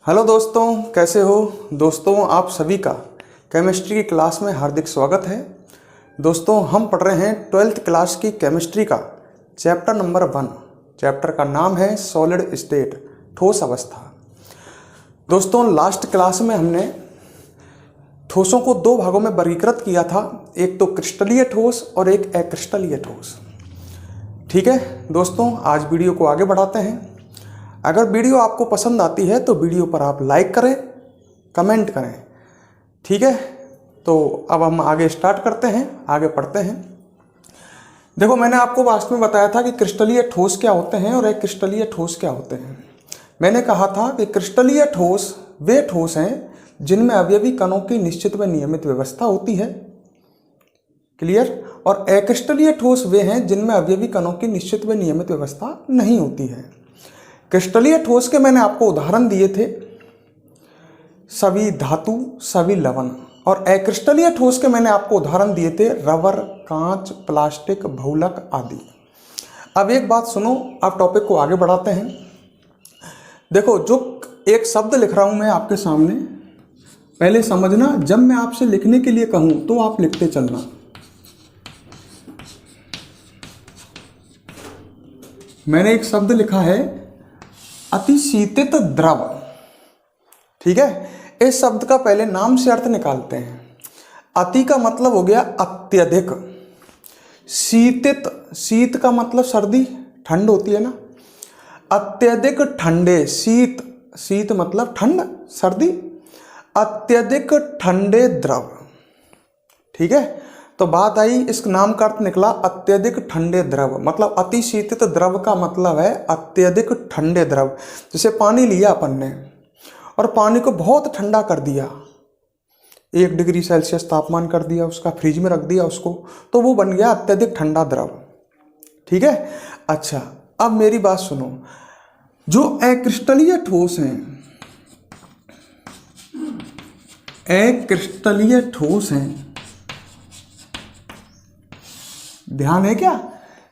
Hello दोस्तों, कैसे हो दोस्तों। आप सभी का केमिस्ट्री की क्लास में हार्दिक स्वागत है। दोस्तों, हम पढ़ रहे हैं 12th क्लास की केमिस्ट्री का चैप्टर नंबर 1। चैप्टर का नाम है सॉलिड स्टेट, ठोस अवस्था। दोस्तों, लास्ट क्लास में हमने ठोसों को दो भागों में वर्गीकृत किया था, एक तो क्रिस्टलीय ठोस और एक अक्रिस्टलीय ठोस। ठीक है दोस्तों, आज वीडियो को आगे बढ़ाते हैं। अगर वीडियो आपको पसंद आती है तो वीडियो पर आप लाइक करें, कमेंट करें। ठीक है, तो अब हम आगे स्टार्ट करते हैं, आगे पढ़ते हैं। देखो, मैंने आपको वास्तव में बताया था कि क्रिस्टलीय ठोस क्या होते हैं और अक्रिस्टलीय ठोस क्या होते हैं। मैंने कहा था कि क्रिस्टलीय ठोस वे ठोस हैं जिनमें अवयवी कणों की निश्चित व नियमित व्यवस्था होती है। क्लियर। और अक्रिस्टलीय ठोस वे हैं जिनमें अवयवी कणों की निश्चित व नियमित व्यवस्था नहीं होती है। क्रिस्टलीय ठोस के मैंने आपको उदाहरण दिए थे सभी धातु, सभी लवण। और अक्रिस्टलीय ठोस के मैंने आपको उदाहरण दिए थे रबर, कांच, प्लास्टिक, बहुलक आदि। अब एक बात सुनो, अब टॉपिक को आगे बढ़ाते हैं। देखो, जो एक शब्द लिख रहा हूं मैं आपके सामने, पहले समझना, जब मैं आपसे लिखने के लिए कहूं तो आप लिखते चलना। मैंने एक शब्द लिखा है अतिशीतित द्रव। ठीक है, इस शब्द का पहले नाम से अर्थ निकालते हैं। अति का मतलब हो गया अत्यधिक। शीतित, शीत का मतलब सर्दी, ठंड होती है ना। अत्यधिक ठंडे, शीत, शीत मतलब ठंड, सर्दी। अत्यधिक ठंडे द्रव। ठीक है, तो बात आई, इस नाम का अर्थ निकला अत्यधिक ठंडे द्रव। मतलब अतिशीतित द्रव का मतलब है अत्यधिक ठंडे द्रव। जैसे पानी लिया अपन ने और पानी को बहुत ठंडा कर दिया, 1 डिग्री सेल्सियस तापमान कर दिया उसका, फ्रिज में रख दिया उसको, तो वो बन गया अत्यधिक ठंडा द्रव। ठीक है। अच्छा, अब मेरी बात सुनो, जो अक्रिस्टलीय ठोस हैं, अक्रिस्टलीय ठोस हैं, ध्यान है क्या,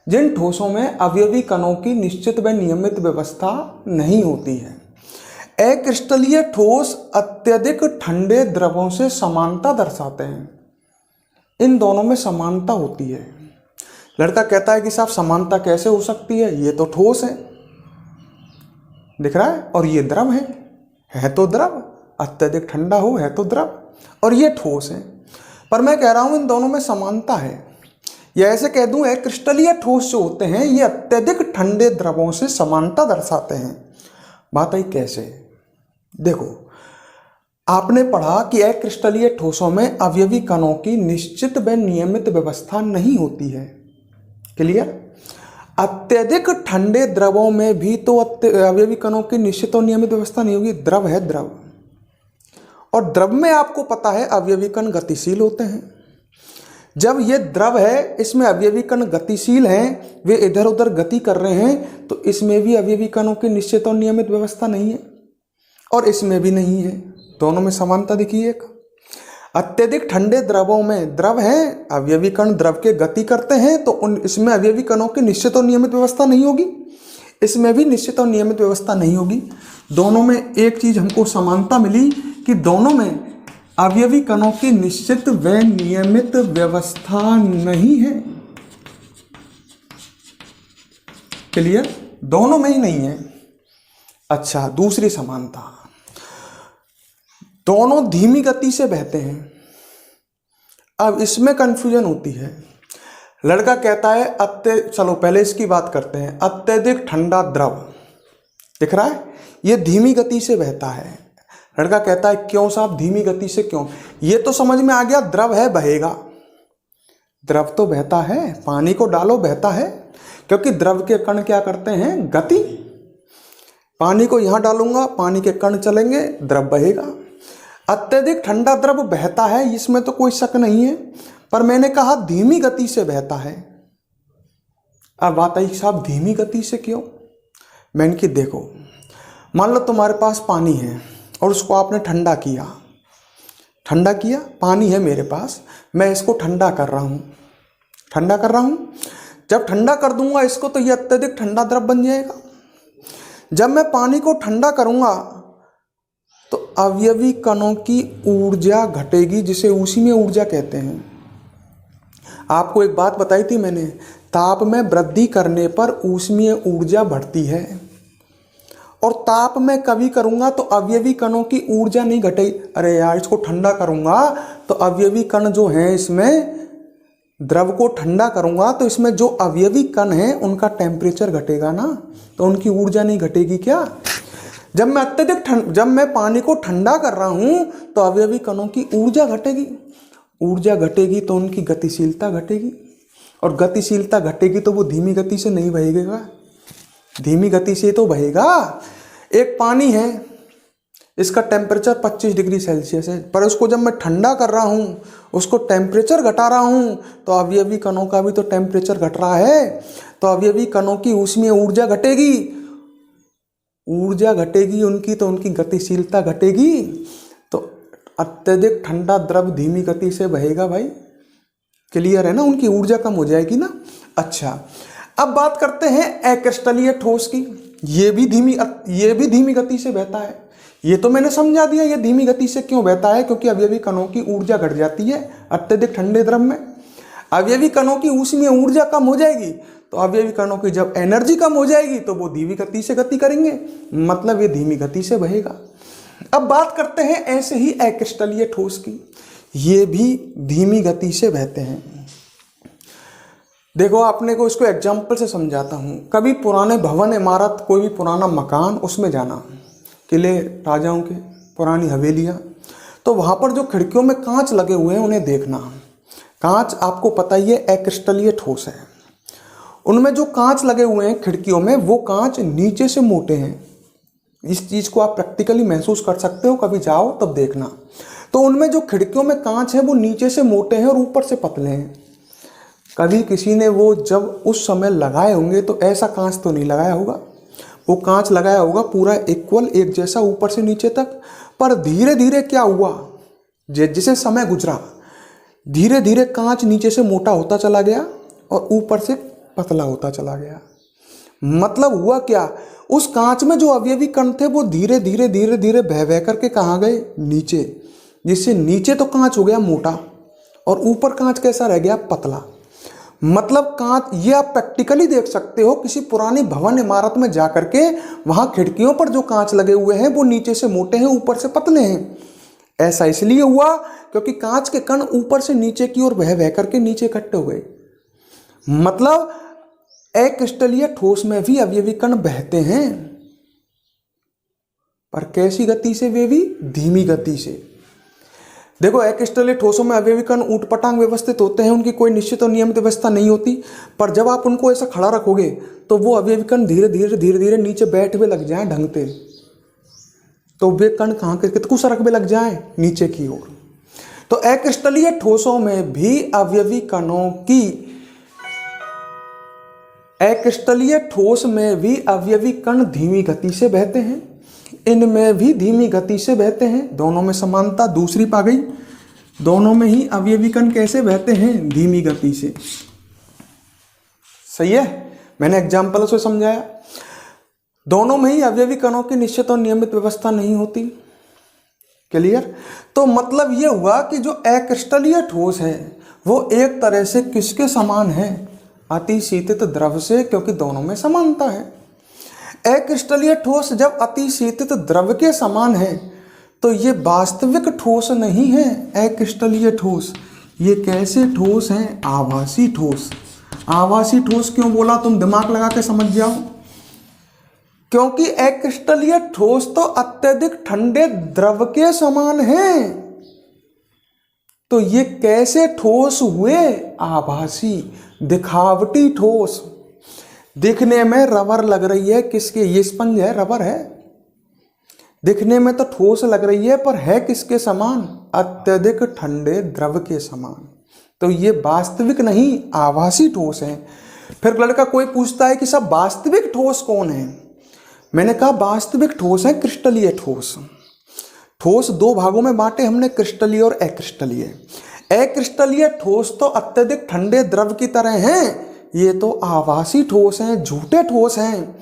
जिन ठोसों में अवयवी कणों की निश्चित व नियमित व्यवस्था नहीं होती है। अक्रिस्टलीय ठोस अत्यधिक ठंडे द्रवों से समानता दर्शाते हैं। इन दोनों में समानता होती है। लड़का कहता है कि साहब समानता कैसे हो सकती है, ये तो ठोस है, दिख रहा है, और ये द्रव है तो द्रव, अत्यधिक ठंडा हो है तो द्रव, और ये ठोस है। पर मैं कह रहा हूं इन दोनों में समानता है। या ऐसे कह दूं, अक्रिस्टलीय ठोस जो होते हैं ये अत्यधिक ठंडे द्रवों से समानता दर्शाते हैं। बात आई कैसे। देखो, आपने पढ़ा कि अक्रिस्टलीय ठोसों में अवयवी कणों की निश्चित व नियमित व्यवस्था नहीं होती है। क्लियर। अत्यधिक ठंडे द्रवों में भी तो अवयवी कणों की निश्चित और नियमित व्यवस्था नहीं होगी। द्रव है द्रव, और द्रव में आपको पता है अवयवी कण गतिशील होते हैं। जब ये द्रव है, इसमें अवयवी कण गतिशील हैं, वे इधर उधर गति कर रहे हैं, तो इसमें भी अवयवी कणों की निश्चित और नियमित व्यवस्था नहीं है, और इसमें भी नहीं है। दोनों में समानता दिखी एक। अत्यधिक ठंडे द्रवों में द्रव है, अवयवी कण द्रव के गति करते हैं, तो इसमें अवयवी कणों की निश्चित और नियमित व्यवस्था नहीं होगी, इसमें भी निश्चित और नियमित व्यवस्था नहीं होगी। दोनों में एक चीज हमको समानता मिली कि दोनों में अवयवी कणों की निश्चित व नियमित व्यवस्था नहीं है। क्लियर, दोनों में ही नहीं है। अच्छा, दूसरी समानता, दोनों धीमी गति से बहते हैं। अब इसमें कंफ्यूजन होती है। लड़का कहता है चलो पहले इसकी बात करते हैं। अत्यधिक ठंडा द्रव दिख रहा है, ये धीमी गति से बहता है। लड़का कहता है क्यों साहब, धीमी गति से क्यों। ये तो समझ में आ गया, द्रव है, बहेगा। द्रव तो बहता है, पानी को डालो बहता है, क्योंकि द्रव के कण क्या करते हैं, गति। पानी को यहां डालूंगा, पानी के कण चलेंगे, द्रव बहेगा। अत्यधिक ठंडा द्रव बहता है, इसमें तो कोई शक नहीं है, पर मैंने कहा धीमी गति से बहता है। अब बात आई साहब धीमी गति से क्यों। मैंने कि देखो, मान लो तुम्हारे पास पानी है और उसको आपने ठंडा किया, पानी है मेरे पास, मैं इसको ठंडा कर रहा हूं। जब ठंडा कर दूंगा इसको तो ये अत्यधिक ठंडा द्रव बन जाएगा। जब मैं पानी को ठंडा करूंगा अवयवी कणों की ऊर्जा घटेगी, जिसे ऊष्मीय ऊर्जा कहते हैं। आपको एक बात बताई थी मैंने, ताप में वृद्धि करने पर ऊष्मीय ऊर्जा बढ़ती है, और ताप में कभी करूंगा तो अवयवी कणों की ऊर्जा नहीं घटेगी। अरे यार, इसको ठंडा करूंगा तो अवयवी कण जो हैं, इसमें द्रव को ठंडा करूंगा तो इसमें जो अवयवी कण हैं उनका टेम्परेचर घटेगा ना, तो उनकी ऊर्जा नहीं घटेगी क्या? जब मैं पानी को ठंडा कर रहा हूं तो अवयवी कणों की ऊर्जा घटेगी। ऊर्जा घटेगी तो उनकी गतिशीलता घटेगी, और गतिशीलता घटेगी तो वो धीमी गति से नहीं बहेगा, धीमी गति से तो बहेगा। एक पानी है, इसका टेम्परेचर 25 डिग्री सेल्सियस है, पर उसको जब मैं ठंडा कर रहा हूँ, उसको टेम्परेचर घटा रहा हूँ, तो अवयवी कणों का भी तो टेम्परेचर घट रहा है, तो अवयवी कणों की ऊष्मीय ऊर्जा घटेगी। ऊर्जा घटेगी उनकी तो उनकी गतिशीलता घटेगी, तो अत्यधिक ठंडा द्रव धीमी गति से बहेगा भाई। क्लियर है ना? उनकी ऊर्जा कम हो जाएगी ना। अच्छा, अब बात करते हैं अक्रिस्टलीय ठोस की। ये भी धीमी गति से बहता है। ये तो मैंने समझा दिया ये धीमी गति से क्यों बहता है, क्योंकि अवयवी कणों की ऊर्जा घट जाती है अत्यधिक ठंडे द्रव में। अवयवी कणों की ऊष्मीय ऊर्जा कम हो जाएगी, तो अवयवी कणों की जब एनर्जी कम हो जाएगी तो वो धीमी गति से गति करेंगे, मतलब ये धीमी गति से बहेगा। अब बात करते हैं ऐसे ही अक्रिस्टलीय ठोस की। ये भी धीमी गति से बहते हैं। देखो, आपने को इसको एग्जाम्पल से समझाता हूँ। कभी पुराने भवन, इमारत, कोई भी पुराना मकान, उसमें जाना, किले राजाओं के, पुरानी हवेलियाँ, तो वहाँ पर जो खिड़कियों में कांच लगे हुए हैं उन्हें देखना। कांच आपको पता ही है अक्रिस्टलीय ठोस है। उनमें जो कांच लगे हुए हैं खिड़कियों में, वो कांच नीचे से मोटे हैं। इस चीज़ को आप प्रैक्टिकली महसूस कर सकते हो, कभी जाओ तब देखना। तो उनमें जो खिड़कियों में कांच है वो नीचे से मोटे हैं और ऊपर से पतले हैं। कभी किसी ने वो जब उस समय लगाए होंगे तो ऐसा कांच तो नहीं लगाया होगा, वो कांच लगाया होगा पूरा इक्वल, एक जैसा ऊपर से नीचे तक। पर धीरे धीरे क्या हुआ, जैसे समय गुजरा, धीरे धीरे कांच नीचे से मोटा होता चला गया और ऊपर से पतला होता चला गया। मतलब हुआ क्या, उस कांच में जो अवयवी कण थे वो धीरे धीरे धीरे धीरे बह बह करके कहाँ गए, नीचे। जिससे नीचे तो कांच हो गया मोटा और ऊपर कांच कैसा रह गया, पतला। मतलब कांच, ये आप प्रैक्टिकली देख सकते हो किसी पुरानी भवन इमारत में जाकर के, वहां खिड़कियों पर जो कांच लगे हुए हैं वो नीचे से मोटे हैं, ऊपर से पतले हैं। ऐसा इसलिए हुआ क्योंकि कांच के कण ऊपर से नीचे की ओर बह बह करके नीचे इकट्ठे हो गए। मतलब अक्रिस्टलीय ठोस में भी अवयवी कण बहते हैं, पर कैसी गति से? वे भी धीमी गति से। देखो, अक्रिस्टलीय ठोसों में अवयवी कण ऊटपटांग व्यवस्थित होते हैं, उनकी कोई निश्चित और नियमित व्यवस्था नहीं होती। पर जब आप उनको ऐसा खड़ा रखोगे तो वो अवयवी कण धीरे धीरे नीचे बैठ हुए लग जाए ढंगते, तो वे कण कहाँ के कितकू सरक में लग जाए, नीचे की ओर। तो अक्रिस्टलीय ठोसों में भी अवयवी कणों की, अक्रिस्टलीय ठोस में भी अवयवी कण धीमी गति से बहते हैं, इनमें भी धीमी गति से बहते हैं। दोनों में समानता दूसरी पा गई। दोनों में ही अवयवी कण कैसे बहते हैं, धीमी गति से। सही है, मैंने एग्जाम्पल से समझाया। दोनों में ही अवयवी कणों की निश्चित और नियमित व्यवस्था नहीं होती। क्लियर? तो मतलब ये हुआ कि जो अक्रिस्टलीय ठोस है वो एक तरह से किसके समान है, अतिशीतित द्रव से, क्योंकि दोनों में समानता है। अक्रिस्टलीय ठोस जब अतिशीतित द्रव के समान है तो ये वास्तविक ठोस नहीं है। अक्रिस्टलीय ठोस ये कैसे ठोस हैं, आभासी ठोस। आभासी ठोस क्यों बोला, तुम दिमाग लगा के समझ जाओ। क्योंकि अक्रिस्टलीय ठोस तो अत्यधिक ठंडे द्रव के समान है, तो ये कैसे ठोस हुए, आभासी, दिखावटी ठोस। दिखने में रबर लग रही है, किसके, ये स्पंज है, रबर है, दिखने में तो ठोस लग रही है, पर है किसके समान, अत्यधिक ठंडे द्रव के समान। तो ये वास्तविक नहीं, आभासी ठोस है। फिर लड़का कोई पूछता है कि सब वास्तविक ठोस कौन है, मैंने कहा वास्तविक ठोस है क्रिस्टलीय ठोस। ठोस दो भागों में बांटे हमने, क्रिस्टलीय और अक्रिस्टलीय। अक्रिस्टलीय ठोस तो अत्यधिक ठंडे द्रव की तरह हैं, ये तो आभासी ठोस हैं, झूठे ठोस हैं।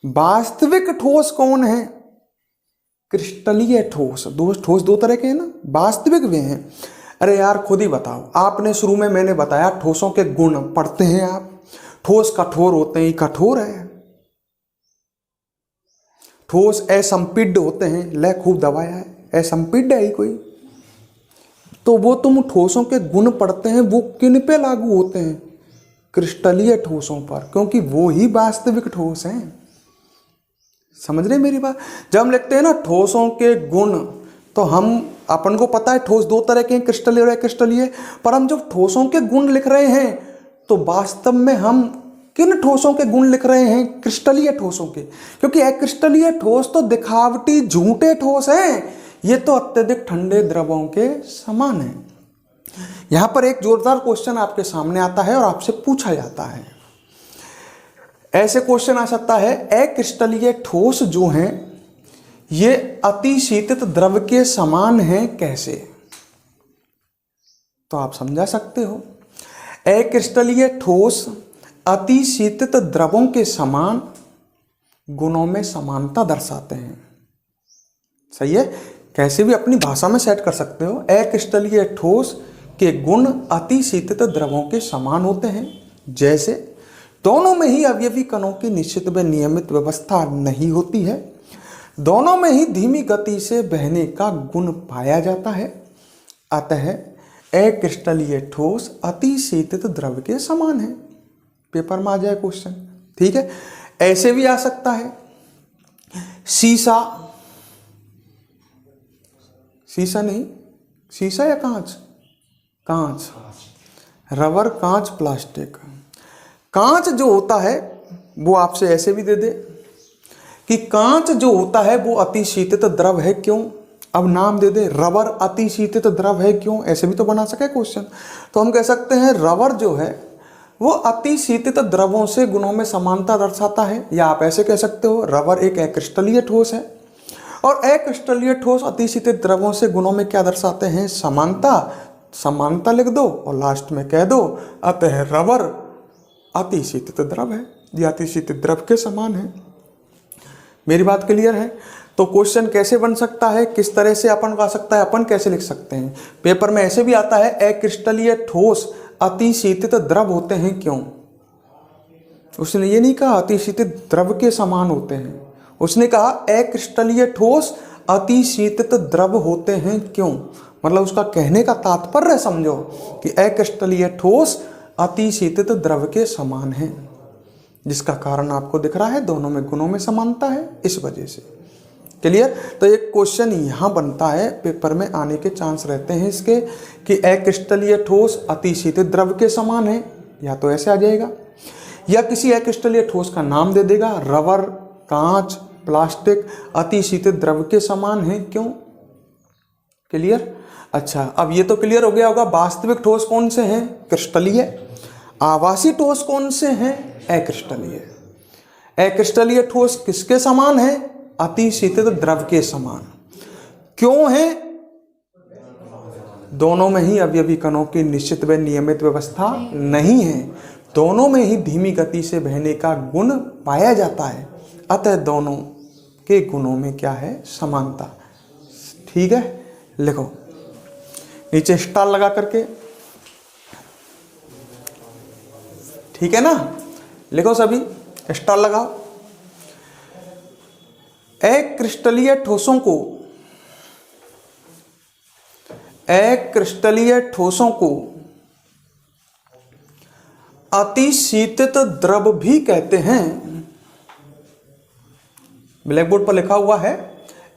वास्तविक ठोस कौन है, क्रिस्टलीय ठोस। ठोस दो तरह के हैं ना, वास्तविक वे हैं। अरे यार खुद ही बताओ, आपने शुरू में मैंने बताया ठोसों के गुण पढ़ते हैं आप। ठोस कठोर होते हैं, कठोर है। ठोस असंपीड्य होते हैं, ले खूब दबाया है, असंपीड्य है ही कोई। तो वो तुम ठोसों के गुण पढ़ते हैं, वो किन पे लागू होते हैं? क्रिस्टलीय ठोसों पर, क्योंकि वो ही वास्तविक ठोस हैं। समझ रहे मेरी बात? जब हम लिखते हैं ना ठोसों के गुण, तो हम अपन को पता है ठोस दो तरह के हैं, क्रिस्टलीय और अक्रिस्टलीय। पर हम जब ठोसों के गुण लिख रहे हैं तो वास्तव में हम किन ठोसों के गुण लिख रहे हैं? क्रिस्टलीय ठोसों के। क्योंकि अक्रिस्टलीय ठोस तो दिखावटी झूठे ठोस हैं, ये तो अत्यधिक ठंडे द्रवों के समान है। यहां पर एक जोरदार क्वेश्चन आपके सामने आता है और आपसे पूछा जाता है, ऐसे क्वेश्चन आ सकता है, अक्रिस्टलीय ठोस जो हैं ये अतिशीतित द्रव के समान हैं कैसे? तो आप समझा सकते हो, अक्रिस्टलीय ठोस अतिशीतित द्रवों के समान गुणों में समानता दर्शाते हैं। सही है, कैसे भी अपनी भाषा में सेट कर सकते हो। अक्रिस्टलीय ठोस के गुण अतिशीतित द्रवों के समान होते हैं, जैसे दोनों में ही अवयवी कणों की निश्चित व नियमित व्यवस्था नहीं होती है, दोनों में ही धीमी गति से बहने का गुण पाया जाता है, अतः अक्रिस्टलीय ठोस अतिशीतित द्रव के समान है। पेपर में आ जाए क्वेश्चन, ठीक है। ऐसे भी आ सकता है, शीशा, शीशा नहीं, शीशा या कांच, कांच, रबर, कांच, प्लास्टिक। कांच जो होता है वो आपसे ऐसे भी दे दे कि कांच जो होता है वो अतिशीतित द्रव है, क्यों? अब नाम दे दे रबर अतिशीतित द्रव है, क्यों? ऐसे भी तो बना सके क्वेश्चन। तो हम कह सकते हैं रबर जो है वो अतिशीतित द्रवों से गुणों में समानता दर्शाता है, या आप ऐसे कह सकते हो रबर एक अक्रिस्टलीय ठोस है, और अक्रिस्टलीय ठोस अतिशीतित द्रवों से गुणों में क्या दर्शाते हैं? समानता। समानता लिख दो और लास्ट में कह दो अतः रबर अतिशीतित द्रव है, ये अतिशीतित द्रव के समान है। मेरी बात क्लियर है? तो क्वेश्चन कैसे बन सकता है, किस तरह से अपन आ सकता है, अपन कैसे लिख सकते हैं? पेपर में ऐसे भी आता है, अक्रिस्टलीय ठोस अतिशीतित द्रव होते हैं, क्यों? उसने ये नहीं कहा अतिशीतित द्रव के समान होते हैं, उसने कहा अक्रिस्टलीय ठोस अतिशीतित द्रव होते हैं, क्यों? मतलब उसका कहने का तात्पर्य समझो कि अक्रिस्टलीय ठोस अतिशीतित द्रव के समान है, जिसका कारण आपको दिख रहा है, दोनों में गुणों में समानता है, इस वजह से। क्लियर? तो एक क्वेश्चन यहाँ बनता है, पेपर में आने के चांस रहते हैं इसके कि अक्रिस्टलीय ठोस अतिशीतित द्रव के समान है, या तो ऐसे आ जाएगा, या किसी अक्रिस्टलीय ठोस का नाम दे देगा, रबर, कांच, प्लास्टिक अतिशीतित द्रव के समान है, क्यों? क्लियर? अच्छा, अब ये तो क्लियर हो गया होगा वास्तविक ठोस कौन से हैं? क्रिस्टलीय। आभासी ठोस कौन से हैं? अक्रिस्टलीय। अक्रिस्टलीय ठोस किसके समान है? अतिशीतित द्रव के समान। क्यों है? दोनों में ही अवयवी कणों की निश्चित व नियमित व्यवस्था नहीं है, दोनों में ही धीमी गति से बहने का गुण पाया जाता है, अतः दोनों के गुणों में क्या है? समानता। ठीक है, लिखो नीचे स्टार लगा करके, ठीक है ना? लिखो सभी, स्टार लगाओ। अक्रिस्टलीय ठोसों को, अक्रिस्टलीय ठोसों को अतिशीतित द्रव भी कहते हैं। ब्लैक बोर्ड पर लिखा हुआ है,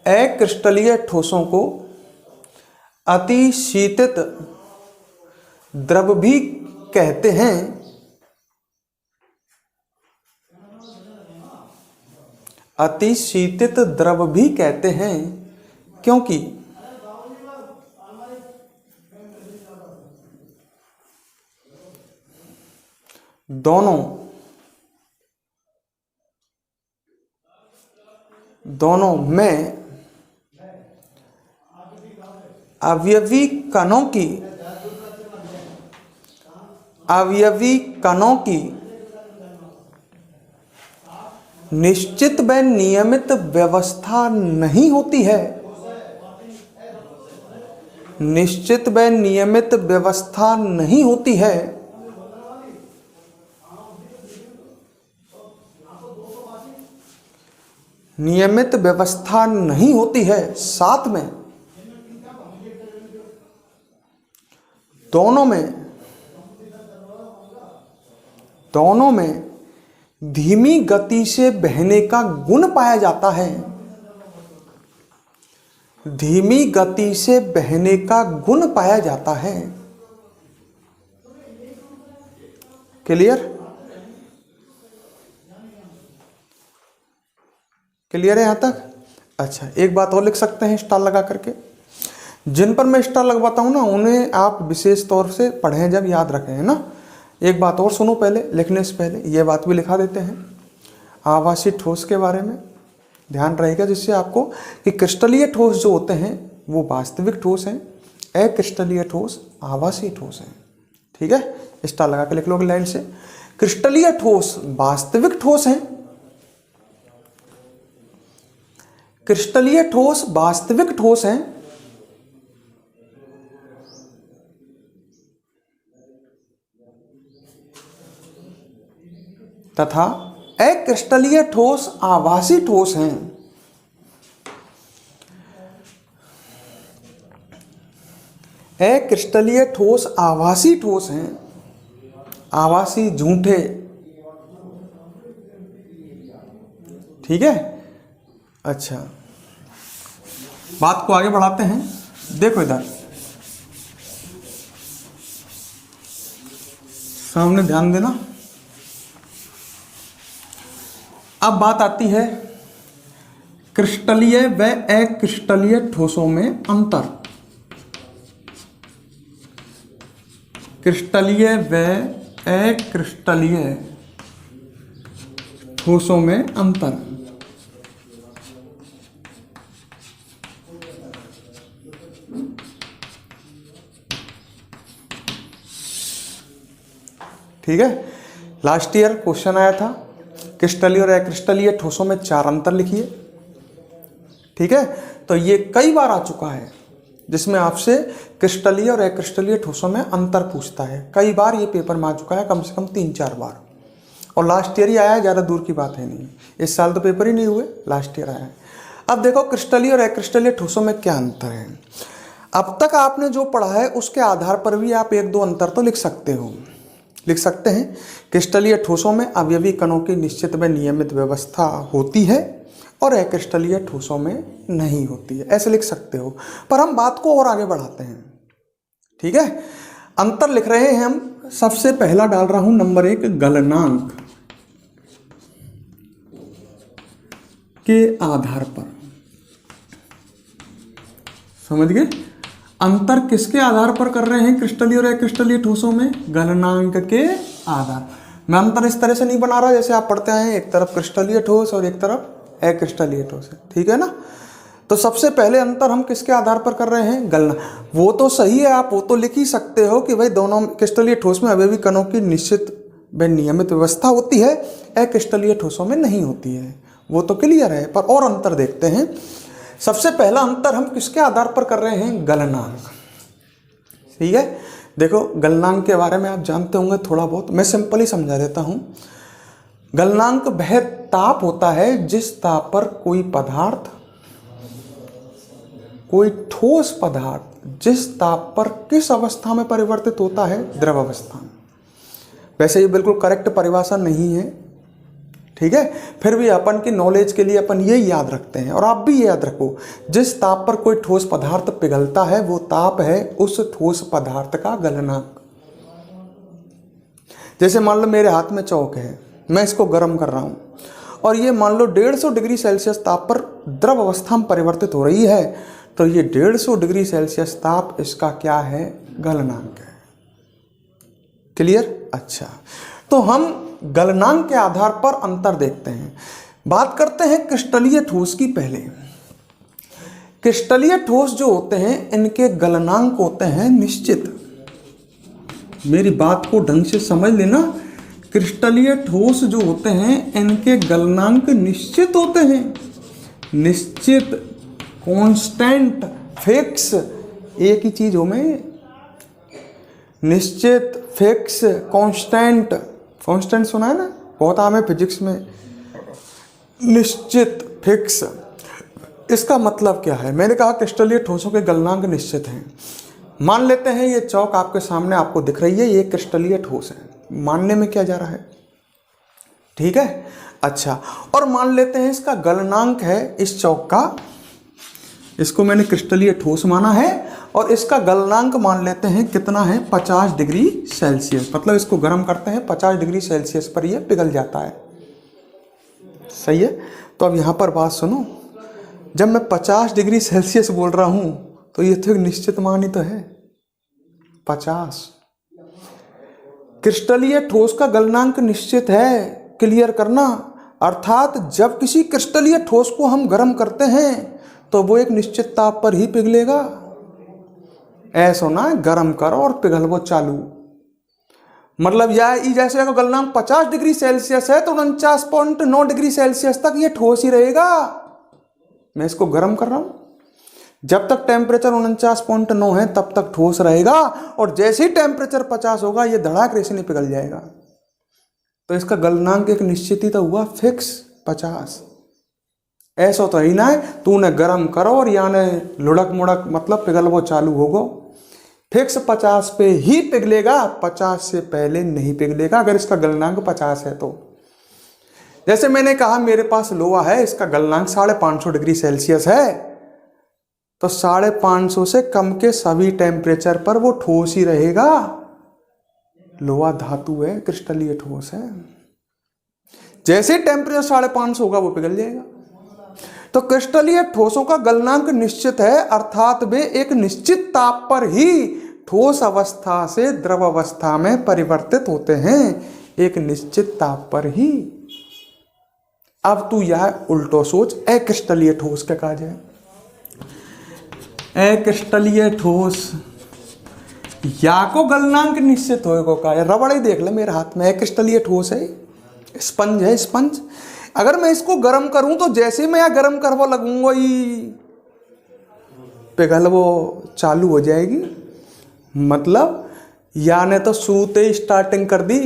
अक्रिस्टलीय ठोसों को अतिशीतित द्रव भी कहते हैं, अतिशीतित द्रव भी कहते हैं, क्योंकि दोनों में अवयवी कणों की निश्चित व नियमित व्यवस्था नहीं होती है। निश्चित व नियमित व्यवस्था नहीं होती है। नियमित व्यवस्था नहीं होती है। साथ में दोनों में धीमी गति से बहने का गुण पाया जाता है। धीमी गति से बहने का गुण पाया जाता है। क्लियर? क्लियर है यहां तक? अच्छा, एक बात और लिख सकते हैं स्टार लगा करके। जिन पर मैं स्टार लगवाता हूं ना, उन्हें आप विशेष तौर से पढ़ें, जब याद रखें, है ना। एक बात और सुनो पहले, लिखने से पहले ये बात भी लिखा देते हैं आभासी ठोस के बारे में। ध्यान रहेगा जिससे आपको कि क्रिस्टलीय ठोस जो होते हैं वो वास्तविक ठोस हैं, अक्रिस्टलीय ठोस आभासी ठोस हैं। ठीक है, स्टार लगा के लिख लोगे लाइन से। क्रिस्टलीय ठोस वास्तविक ठोस हैं। क्रिस्टलीय ठोस वास्तविक ठोस हैं तथा अक्रिस्टलीय ठोस आभासी ठोस हैं। अक्रिस्टलीय ठोस आभासी ठोस हैं। आभासी, झूठे। ठीक है। अच्छा, बात को आगे बढ़ाते हैं। देखो इधर सामने ध्यान देना। अब बात आती है क्रिस्टलीय व अक्रिस्टलीय ठोसों में अंतर। क्रिस्टलीय व अक्रिस्टलीय ठोसों में अंतर। ठीक है, लास्ट ईयर क्वेश्चन आया था क्रिस्टलीय और अक्रिस्टलीय ठोसों में 4 अंतर लिखिए। ठीक है, तो ये कई बार आ चुका है जिसमें आपसे क्रिस्टलीय और अक्रिस्टलीय ठोसों में अंतर पूछता है। कई बार ये पेपर में आ चुका है, कम से कम 3-4 बार, और लास्ट ईयर ही आया है, ज़्यादा दूर की बात है नहीं। इस साल तो पेपर ही नहीं हुए, लास्ट ईयर आया है। अब देखो क्रिस्टलीय और अक्रिस्टलीय ठोसों में क्या अंतर है। अब तक आपने जो पढ़ा है उसके आधार पर भी आप 1-2 अंतर तो लिख सकते हो। लिख सकते हैं क्रिस्टलीय ठोसों में अवयवी कणों की निश्चित व नियमित व्यवस्था होती है और अक्रिस्टलीय ठोसों में नहीं होती है, ऐसे लिख सकते हो। पर हम बात को और आगे बढ़ाते हैं। ठीक है, अंतर लिख रहे हैं हम। सबसे पहला डाल रहा हूं नंबर 1, गलनांक के आधार पर। समझ गए? अंतर किसके आधार पर कर रहे हैं क्रिस्टलीय और अक्रिस्टलीय ठोसों में? गलनांक के आधार। मैं अंतर इस तरह से नहीं बना रहा जैसे आप पढ़ते हैं, एक तरफ क्रिस्टलीय ठोस और एक तरफ अक्रिस्टलीय ठोस है। ठीक है ना। तो सबसे पहले अंतर हम किसके आधार पर कर रहे हैं? गलना। वो तो सही है, आप वो तो लिख ही सकते हो कि भाई दोनों क्रिस्टलीय ठोस में अवयवी कणों की निश्चित व नियमित व्यवस्था होती है, अक्रिस्टलीय ठोसों में नहीं होती है, वो तो क्लियर है। पर और अंतर देखते हैं। सबसे पहला अंतर हम किसके आधार पर कर रहे हैं? गलनांक। ठीक है, देखो गलनांक के बारे में आप जानते होंगे थोड़ा बहुत, मैं सिंपल ही समझा देता हूं। गलनांक वह ताप होता है जिस ताप पर कोई पदार्थ, कोई ठोस पदार्थ जिस ताप पर किस अवस्था में परिवर्तित होता है? द्रव अवस्था में। वैसे ये बिल्कुल करेक्ट परिभाषा नहीं है, ठीक है, फिर भी अपन की नॉलेज के लिए अपन ये याद रखते हैं। और आप भी ये याद रखो, जिस ताप पर कोई ठोस पदार्थ पिघलता है वो ताप है उस ठोस पदार्थ का गलनांक। जैसे मान लो मेरे हाथ में चौक है, मैं इसको गर्म कर रहा हूं और ये मान लो 150 डिग्री सेल्सियस ताप पर द्रव अवस्था में परिवर्तित हो रही है, तो ये 150 डिग्री सेल्सियस ताप इसका क्या है? गलनांक है। क्लियर? अच्छा, तो हम गलनांक के आधार पर अंतर देखते हैं। बात करते हैं क्रिस्टलीय ठोस की। पहले क्रिस्टलीय ठोस जो होते हैं इनके गलनांक होते हैं निश्चित। मेरी बात को ढंग से समझ लेना, क्रिस्टलीय ठोस जो होते हैं इनके गलनांक निश्चित होते हैं, निश्चित, कांस्टेंट, फिक्स, एक ही चीज हो में, निश्चित, फिक्स, कांस्टेंट। कांस्टेंट सुना है ना, बहुत आम है फिजिक्स में। निश्चित, फिक्स, इसका मतलब क्या है? मैंने कहा क्रिस्टलीय ठोसों के गलनांक निश्चित हैं। मान लेते हैं ये चौक आपके सामने आपको दिख रही है, ये क्रिस्टलीय ठोस है। मानने में क्या जा रहा है? ठीक है, अच्छा। और मान लेते हैं इसका गलनांक है इस चौक का, इसको मैंने क्रिस्टलीय ठोस माना है, और इसका गलनांक मान लेते हैं कितना है? 50 डिग्री सेल्सियस। मतलब इसको गर्म करते हैं 50 डिग्री सेल्सियस पर यह पिघल जाता है। सही है। तो अब यहां पर बात सुनो, जब मैं 50 डिग्री सेल्सियस बोल रहा हूं तो ये तो एक निश्चित मान ही तो है, 50। क्रिस्टलीय ठोस का गलनांक निश्चित है, क्लियर करना। अर्थात जब किसी क्रिस्टलीय ठोस को हम गर्म करते हैं तो वो एक निश्चित ताप पर ही पिघलेगा। ऐसा ना गर्म करो और पिघल वो चालू। मतलब यह जैसे अगर गलनांक 50 डिग्री सेल्सियस है तो 49.9 डिग्री सेल्सियस तक ये ठोस ही रहेगा। मैं इसको गर्म कर रहा हूं, जब तक टेम्परेचर 49.9 है तब तक ठोस रहेगा, और जैसे ही टेम्परेचर 50 होगा ये धड़ाक रेसे नहीं पिघल जाएगा। तो इसका गलनांक एक निश्चित ही तो हुआ, फिक्स 50। ऐसा तो ही ना है तूने गर्म करो और यानी लुढ़क मुड़क, मतलब पिघल वो चालू होगा। फिक्स 50 पे ही पिघलेगा, 50 से पहले नहीं पिघलेगा अगर इसका गलनांक 50 है तो। जैसे मैंने कहा मेरे पास लोहा है, इसका गलनांक 550 डिग्री सेल्सियस है, तो 550 से कम के सभी टेम्परेचर पर वो ठोस ही रहेगा। लोहा धातु है, क्रिस्टलीय ठोस है। जैसे टेम्परेचर 550 होगा वो पिघल जाएगा। तो क्रिस्टलीय ठोसों का गलनांक निश्चित है, अर्थात वे एक निश्चित ताप पर ही ठोस अवस्था से द्रव अवस्था में परिवर्तित होते हैं, एक निश्चित ताप पर ही। अब तू यह उल्टो सोच, अक्रिस्टलीय ठोस क्या कहा जाए? अक्रिस्टलीय ठोस या को गलनांक निश्चित होएगा का? रबड़ ही देख ले मेरे हाथ में, अक्रिस्टलीय ठोस है, स्पंज है, स्पंज। अगर मैं इसको गर्म करूं तो जैसे मैं यहां गर्म करवा लगूंगा ही पिघल वो चालू हो जाएगी। मतलब याने तो शुरूते ही स्टार्टिंग कर दी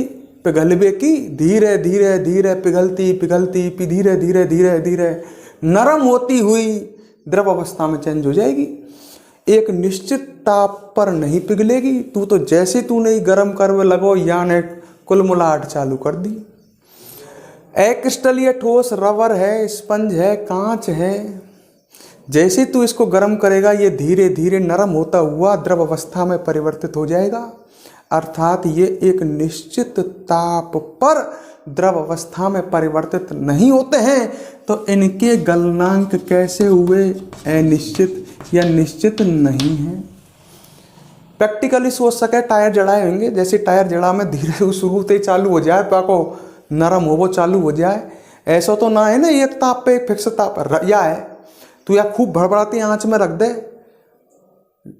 पिघलवे की, धीरे धीरे धीरे पिघलती पिघलती धीरे धीरे धीरे धीरे नरम होती हुई द्रव अवस्था में चेंज हो जाएगी। एक निश्चित ताप पर नहीं पिघलेगी। तू तो जैसे तूने ही गर्म करवे लगो याने कुलमुलाहट चालू कर दी। अक्रिस्टलीय ठोस रबर है, स्पंज है, कांच है। जैसे तू इसको गर्म करेगा ये धीरे धीरे नरम होता हुआ द्रव अवस्था में परिवर्तित हो जाएगा, अर्थात ये एक निश्चित ताप पर द्रव अवस्था में परिवर्तित नहीं होते हैं। तो इनके गलनांक कैसे हुए? अनिश्चित या निश्चित नहीं है। प्रैक्टिकली सोच सके, टायर जड़ाए होंगे, जैसे टायर जड़ा में धीरे शुरू से चालू हो जाए, पाको नरम हो वो चालू हो जाए। ऐसा तो ना है ना एक ताप पे एक फिक्स ताप या है। तू या खूब भड़बड़ाती आंच में रख दे,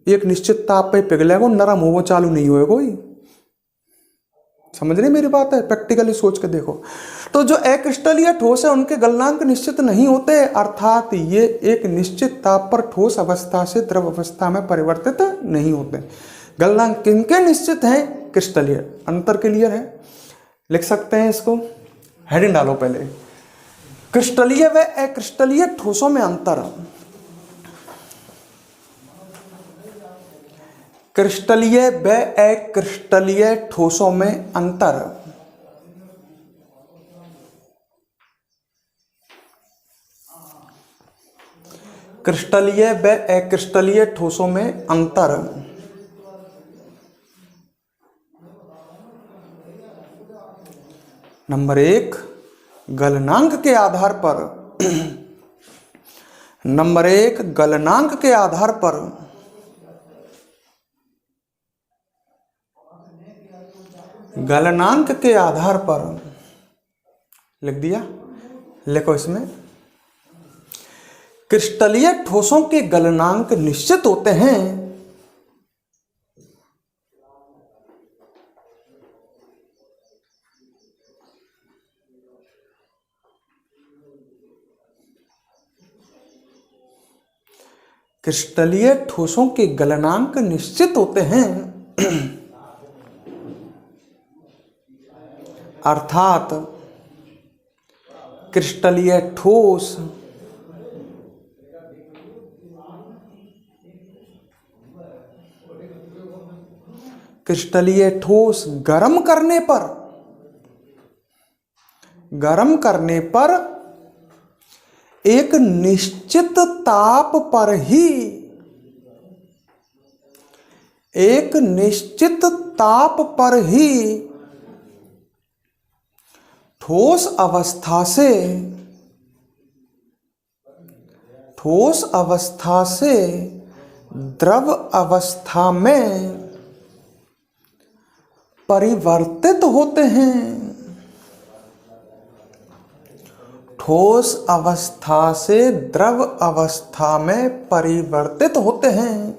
एक निश्चित ताप पे पिघलेगा, नरम हो वो चालू नहीं होएगा कोई। समझ रहे मेरी बात है? प्रैक्टिकली सोच के देखो। तो जो अक्रिस्टलीय ठोस है उनके गलनांक निश्चित नहीं होते, अर्थात ये एक निश्चित ताप पर ठोस अवस्था से द्रव अवस्था में परिवर्तित नहीं होते। गलनांक किनके निश्चित हैं? क्रिस्टलीय। अंतर क्लियर है? लिख सकते हैं इसको, हेडिंग डालो पहले। क्रिस्टलीय व अक्रिस्टलीय ठोसों में अंतर। क्रिस्टलीय व अक्रिस्टलीय ठोसों में अंतर। क्रिस्टलीय व अक्रिस्टलीय ठोसों में अंतर। नंबर 1, गलनांक के आधार पर। नंबर 1, गलनांक के आधार पर। गलनांक के आधार पर लिख दिया, लिखो इसमें। क्रिस्टलीय ठोसों के गलनांक निश्चित होते हैं। क्रिस्टलीय ठोसों के गलनांक निश्चित होते हैं अर्थात क्रिस्टलीय ठोस गर्म करने पर एक निश्चित ताप पर ही ठोस अवस्था से द्रव अवस्था में परिवर्तित होते हैं। ठोस अवस्था से द्रव अवस्था में परिवर्तित होते हैं।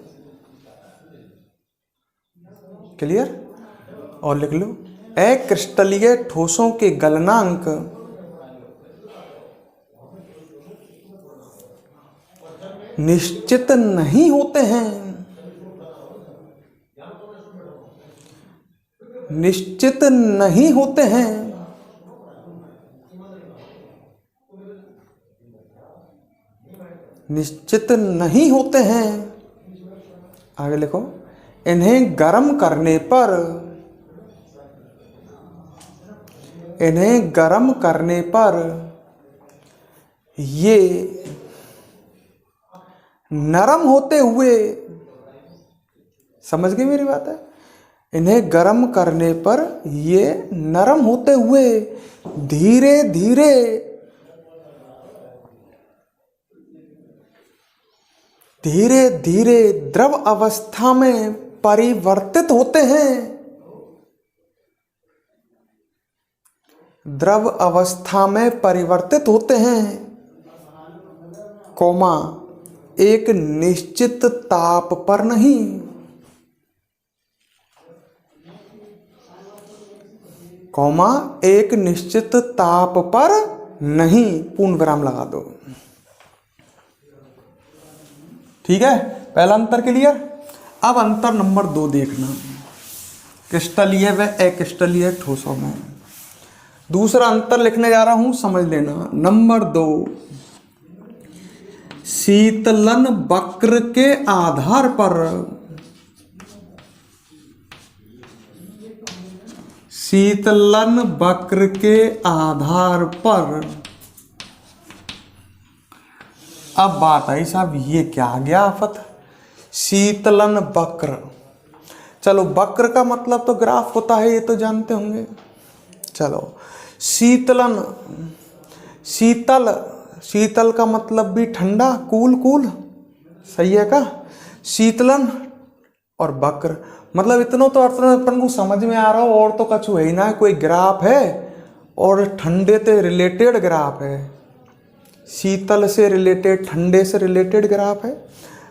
क्लियर? और लिख लो, अक्रिस्टलीय ठोसों के गलनांक निश्चित नहीं होते हैं। निश्चित नहीं होते हैं। आगे लिखो, इन्हें गर्म करने पर ये नरम होते हुए, समझ गए मेरी बात है? इन्हें गर्म करने पर ये नरम होते हुए धीरे धीरे द्रव अवस्था में परिवर्तित होते हैं। कोमा एक निश्चित ताप पर नहीं। पूर्ण विराम लगा दो। ठीक है, पहला अंतर क्लियर। अब अंतर नंबर 2 देखना, क्रिस्टलीय व अक्रिस्टलीय ठोसों में। दूसरा अंतर लिखने जा रहा हूं, समझ लेना। नंबर 2, शीतलन वक्र के आधार पर अब बात आई साहब, ये क्या आ गया आफत? शीतलन वक्र, चलो वक्र का मतलब तो ग्राफ होता है, ये तो जानते होंगे। चलो शीतलन, शीतल का मतलब भी ठंडा, कूल, सही है का? शीतलन और वक्र मतलब इतना तो अर्थ अपन को समझ में आ रहा हो, और तो कछु है ही ना। कोई ग्राफ है और ठंडे से रिलेटेड ग्राफ है, शीतल से रिलेटेड, ठंडे से रिलेटेड ग्राफ है।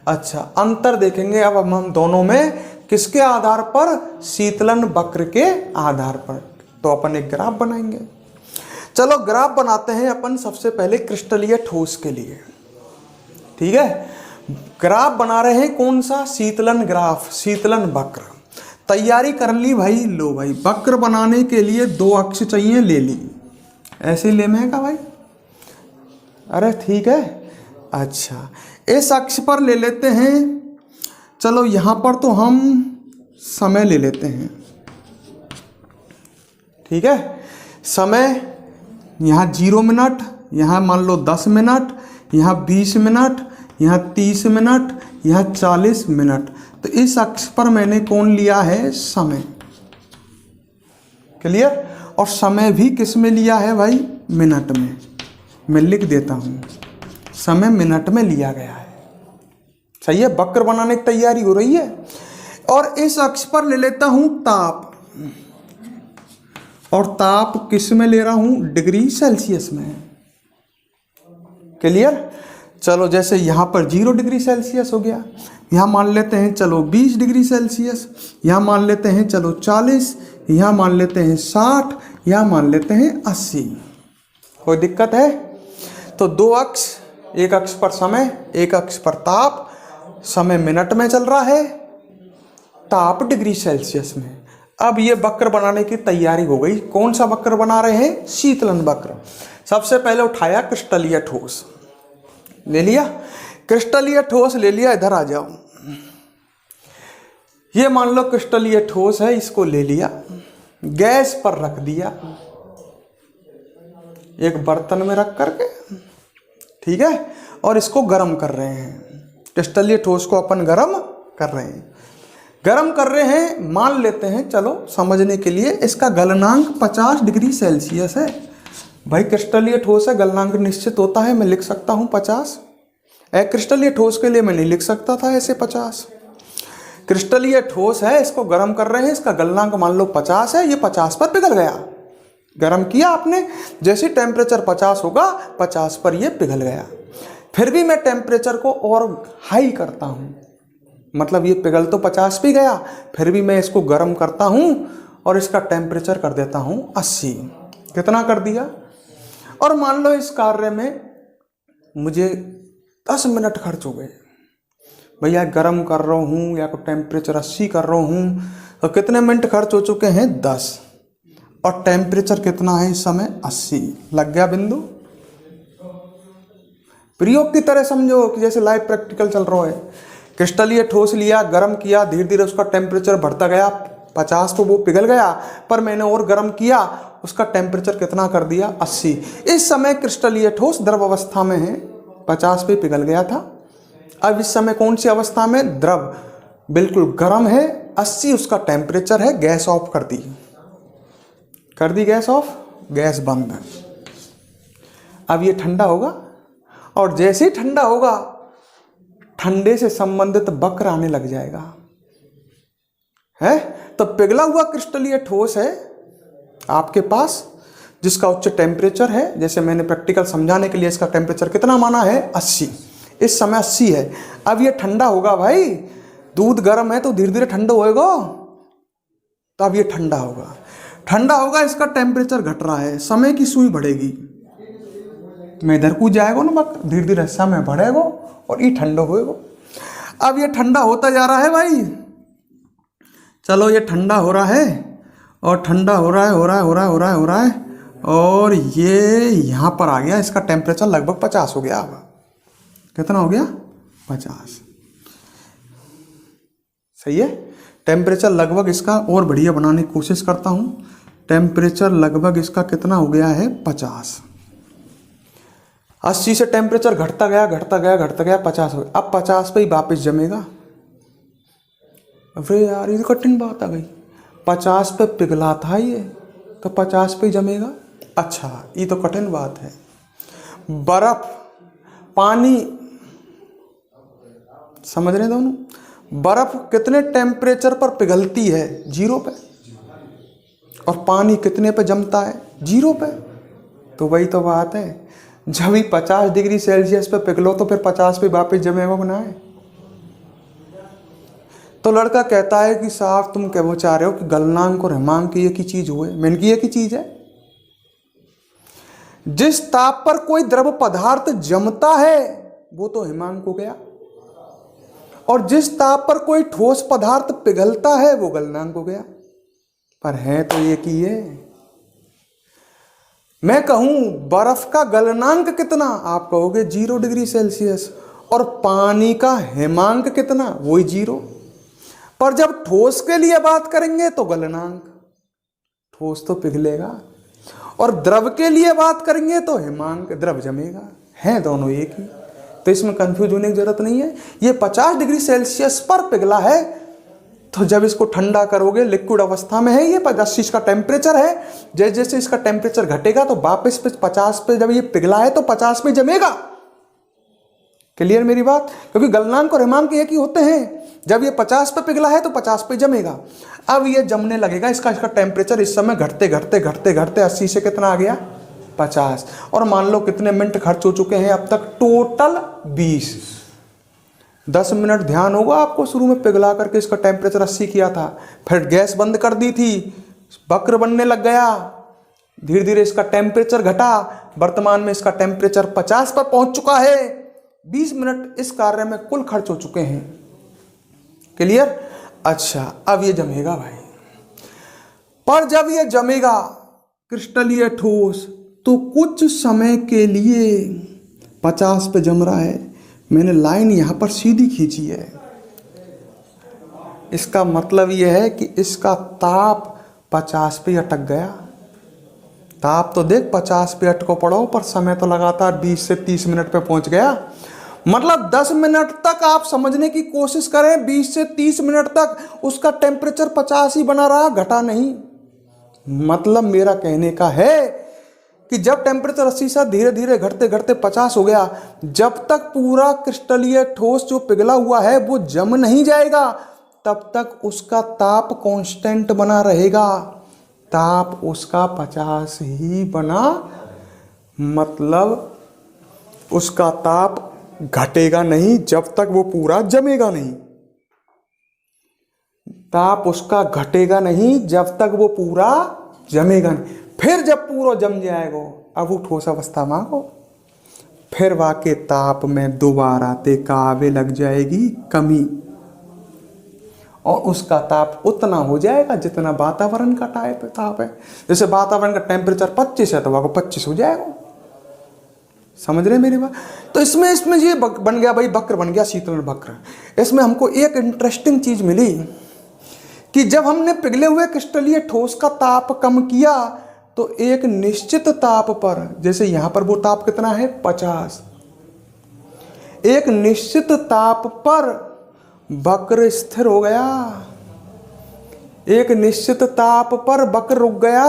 अच्छा, अंतर देखेंगे अब हम दोनों में, किसके आधार पर? शीतलन वक्र के आधार पर। तो अपन एक ग्राफ बनाएंगे। चलो ग्राफ बनाते हैं अपन सबसे पहले क्रिस्टलीय ठोस के लिए। ठीक है, ग्राफ बना रहे हैं, कौन सा? शीतलन ग्राफ, शीतलन वक्र। तैयारी कर ली भाई? लो भाई, वक्र बनाने के लिए 2 अक्ष चाहिए, ले ली। ऐसे ले में का भाई? अरे ठीक है। अच्छा, इस अक्ष पर ले लेते हैं, चलो यहां पर तो हम समय ले लेते हैं। ठीक है, समय यहाँ 0 मिनट, यहाँ मान लो 10 मिनट, यहाँ 20 मिनट, यहाँ 30 मिनट, यहाँ 40 मिनट। तो इस अक्ष पर मैंने कौन लिया है? समय। क्लियर? और समय भी किस में लिया है भाई? मिनट में। मैं लिख देता हूँ, समय मिनट में लिया गया है। सही है, वक्र बनाने की तैयारी हो रही है। और इस अक्ष पर ले लेता हूँ ताप, और ताप किस में ले रहा हूं? डिग्री सेल्सियस में। क्लियर? चलो जैसे यहां पर 0 डिग्री सेल्सियस हो गया, यहां मान लेते हैं चलो 20 डिग्री सेल्सियस, यहां मान लेते हैं चलो 40, यहां मान लेते हैं 60, यहां मान लेते हैं 80। कोई दिक्कत है? तो 2 अक्ष, एक अक्ष पर समय, एक अक्ष पर ताप, समय मिनट में चल रहा है, ताप डिग्री सेल्सियस में। अब ये वक्र बनाने की तैयारी हो गई। कौन सा वक्र बना रहे हैं? शीतलन वक्र। सबसे पहले उठाया क्रिस्टलीय ठोस, ले लिया। क्रिस्टलीय ठोस ले लिया, इधर आ जाओ। ये मान लो क्रिस्टलीय ठोस है, इसको ले लिया, गैस पर रख दिया एक बर्तन में रख करके, ठीक है, और इसको गर्म कर रहे हैं। क्रिस्टलीय ठोस को अपन गर्म कर रहे हैं। गर्म कर रहे हैं, मान लेते हैं, चलो समझने के लिए, इसका गलनांक 50 डिग्री सेल्सियस है। भाई क्रिस्टलीय ठोस है, गलनांक निश्चित होता है, मैं लिख सकता हूं 50। क्रिस्टलीय ठोस के लिए मैं नहीं लिख सकता था ऐसे 50। क्रिस्टलीय ठोस है, इसको गर्म कर रहे हैं, इसका गलनांक मान लो 50 है, ये 50 पर पिघल गया। गर्म किया आपने, जैसे टेम्परेचर 50 होगा 50 पर ये पिघल गया। फिर भी मैं टेम्परेचर को और हाई करता हूं, मतलब ये पिघल तो 50 पे गया, फिर भी मैं इसको गर्म करता हूं और इसका टेम्परेचर कर देता हूं 80। कितना कर दिया? और मान लो इस कार्य में मुझे 10 मिनट खर्च हो गए। भैया गर्म कर रहा हूं या को टेम्परेचर 80 कर रहा हूं, तो कितने मिनट खर्च हो चुके हैं? 10। और टेम्परेचर कितना है इस समय? 80। लग गया बिंदु? प्रयोग की तरह समझो कि जैसे लाइव प्रैक्टिकल चल रहा है। क्रिस्टलीय ठोस लिया, गर्म किया, धीरे धीरे उसका टेम्परेचर बढ़ता गया। 50 तो वो पिघल गया, पर मैंने और गर्म किया, उसका टेम्परेचर कितना कर दिया? 80। इस समय क्रिस्टलीय ठोस द्रव अवस्था में है, 50 पे पिघल गया था। अब इस समय कौन सी अवस्था में? द्रव, बिल्कुल गर्म है, 80 उसका टेम्परेचर है। गैस ऑफ कर दी, कर दी गैस ऑफ, गैस बंद। अब ये ठंडा होगा, और जैसे ही ठंडा होगा, ठंडे से संबंधित वक्र आने लग जाएगा, है? तो पिघला हुआ क्रिस्टलीय ठोस है आपके पास, जिसका उच्च टेम्परेचर है। जैसे मैंने प्रैक्टिकल समझाने के लिए इसका टेम्परेचर कितना माना है? 80। इस समय 80 है। अब ये ठंडा होगा भाई, दूध गर्म है तो धीरे धीरे ठंडा होएगा, तो अब ये ठंडा होगा। ठंडा होगा, इसका टेम्परेचर घट रहा है, समय की सुई बढ़ेगी, मैं इधर कूद जाएगा ना वक्र, धीरे धीरे समय बढ़ेगा और ये ठंडा होएगा। अब ये ठंडा होता जा रहा है भाई, चलो ये ठंडा हो रहा है, और ठंडा हो रहा है, और ये यहाँ पर आ गया। इसका टेम्परेचर लगभग 50 हो गया। अब कितना हो गया? 50। सही है। टेम्परेचर लगभग इसका और बढ़िया बनाने की कोशिश करता हूँ। टेम्परेचर लगभग इसका कितना हो गया है? 50। 80 से टेम्परेचर घटता गया 50 हो गया। अब 50 पे ही वापस जमेगा। अरे यार ये तो कठिन बात आ गई। 50 पे पिघला था ये, तो 50 पे ही जमेगा। अच्छा ये तो कठिन बात है। बर्फ, पानी, समझ रहे दोनों? बर्फ कितने टेम्परेचर पर पिघलती है? 0 पे। और पानी कितने पे जमता है? 0 पे। तो वही तो बात है, जब ही 50 डिग्री सेल्सियस पे पिघलो तो फिर 50 पे वापस जमेगा ना है। तो लड़का कहता है कि साहब तुम क्या चाह रहे हो कि गलनांक और हिमांक एक ही चीज हुए? मैंने की एक ही चीज है। जिस ताप पर कोई द्रव पदार्थ जमता है वो तो हिमांक हो गया, और जिस ताप पर कोई ठोस पदार्थ पिघलता है वो गलनांक हो गया। पर है तो एक ही है। मैं कहूं बर्फ का गलनांक कितना, आप कहोगे 0 डिग्री सेल्सियस, और पानी का हिमांक कितना, वही 0। पर जब ठोस के लिए बात करेंगे तो गलनांक, ठोस तो पिघलेगा, और द्रव के लिए बात करेंगे तो हिमांक, द्रव जमेगा। हैं दोनों एक ही, तो इसमें कंफ्यूज होने की जरूरत नहीं है। ये 50 डिग्री सेल्सियस पर पिघला है, तो जब इसको ठंडा करोगे, लिक्विड अवस्था में है ये, 80 इसका टेम्परेचर है, जैसे जैसे इसका टेम्परेचर घटेगा तो वापस 50 पे, जब ये पिघला है तो 50 पे जमेगा। क्लियर मेरी बात? क्योंकि गलनांक और हिमांक एक ही होते हैं। जब ये 50 पे पिघला है तो 50 पे जमेगा। अब ये जमने लगेगा, इसका टेम्परेचर इस समय घटते घटते घटते घटते 80 से कितना आ गया? 50। और मान लो कितने मिनट खर्च हो चुके हैं अब तक? टोटल 20। 10 मिनट ध्यान होगा आपको, शुरू में पिघला करके इसका टेम्परेचर 80 किया था, फिर गैस बंद कर दी थी, वक्र बनने लग गया, धीरे धीरे इसका टेम्परेचर घटा, वर्तमान में इसका टेम्परेचर 50 पर पहुंच चुका है। 20 मिनट इस कार्य में कुल खर्च हो चुके हैं। क्लियर? अच्छा, अब ये जमेगा भाई। पर जब ये जमेगा क्रिस्टलीय ठोस तो कुछ समय के लिए 50 पे जम रहा है। मैंने लाइन यहाँ पर सीधी खींची है। इसका मतलब यह है कि इसका ताप 50 पे अटक गया। ताप तो देख 50 पे अटको पड़ो, पर समय तो लगातार 20 से 30 मिनट पे पहुंच गया। मतलब 10 मिनट तक आप समझने की कोशिश करें, 20 से 30 मिनट तक उसका टेम्परेचर 50 ही बना रहा, घटा नहीं। मतलब मेरा कहने का है कि जब टेम्परेचर 80 से धीरे धीरे घटते घटते 50 हो गया, जब तक पूरा क्रिस्टलीय ठोस जो पिघला हुआ है वो जम नहीं जाएगा, तब तक उसका ताप कांस्टेंट बना रहेगा। ताप उसका 50 ही बना, मतलब उसका ताप घटेगा नहीं जब तक वो पूरा जमेगा नहीं। ताप उसका घटेगा नहीं जब तक वो पूरा जमेगा नहीं। फिर जब पूरा जम जाएगा, अब वो ठोस अवस्था में आगो, फिर वाके ताप में दोबारा तेकावे लग जाएगी कमी, और उसका ताप उतना हो जाएगा जितना वातावरण का ताप है। जैसे वातावरण का टेम्परेचर 25 है तो वह 25 हो जाएगा। समझ रहे मेरी बात? तो इसमें ये बन गया भाई, वक्र बन गया, शीतलन वक्र। इसमें हमको एक इंटरेस्टिंग चीज मिली कि जब हमने पिघले हुए क्रिस्टलीय ठोस का ताप कम किया तो एक निश्चित ताप पर, जैसे यहां पर वो ताप कितना है 50, एक निश्चित ताप पर वक्र स्थिर हो गया। एक निश्चित ताप पर वक्र रुक गया।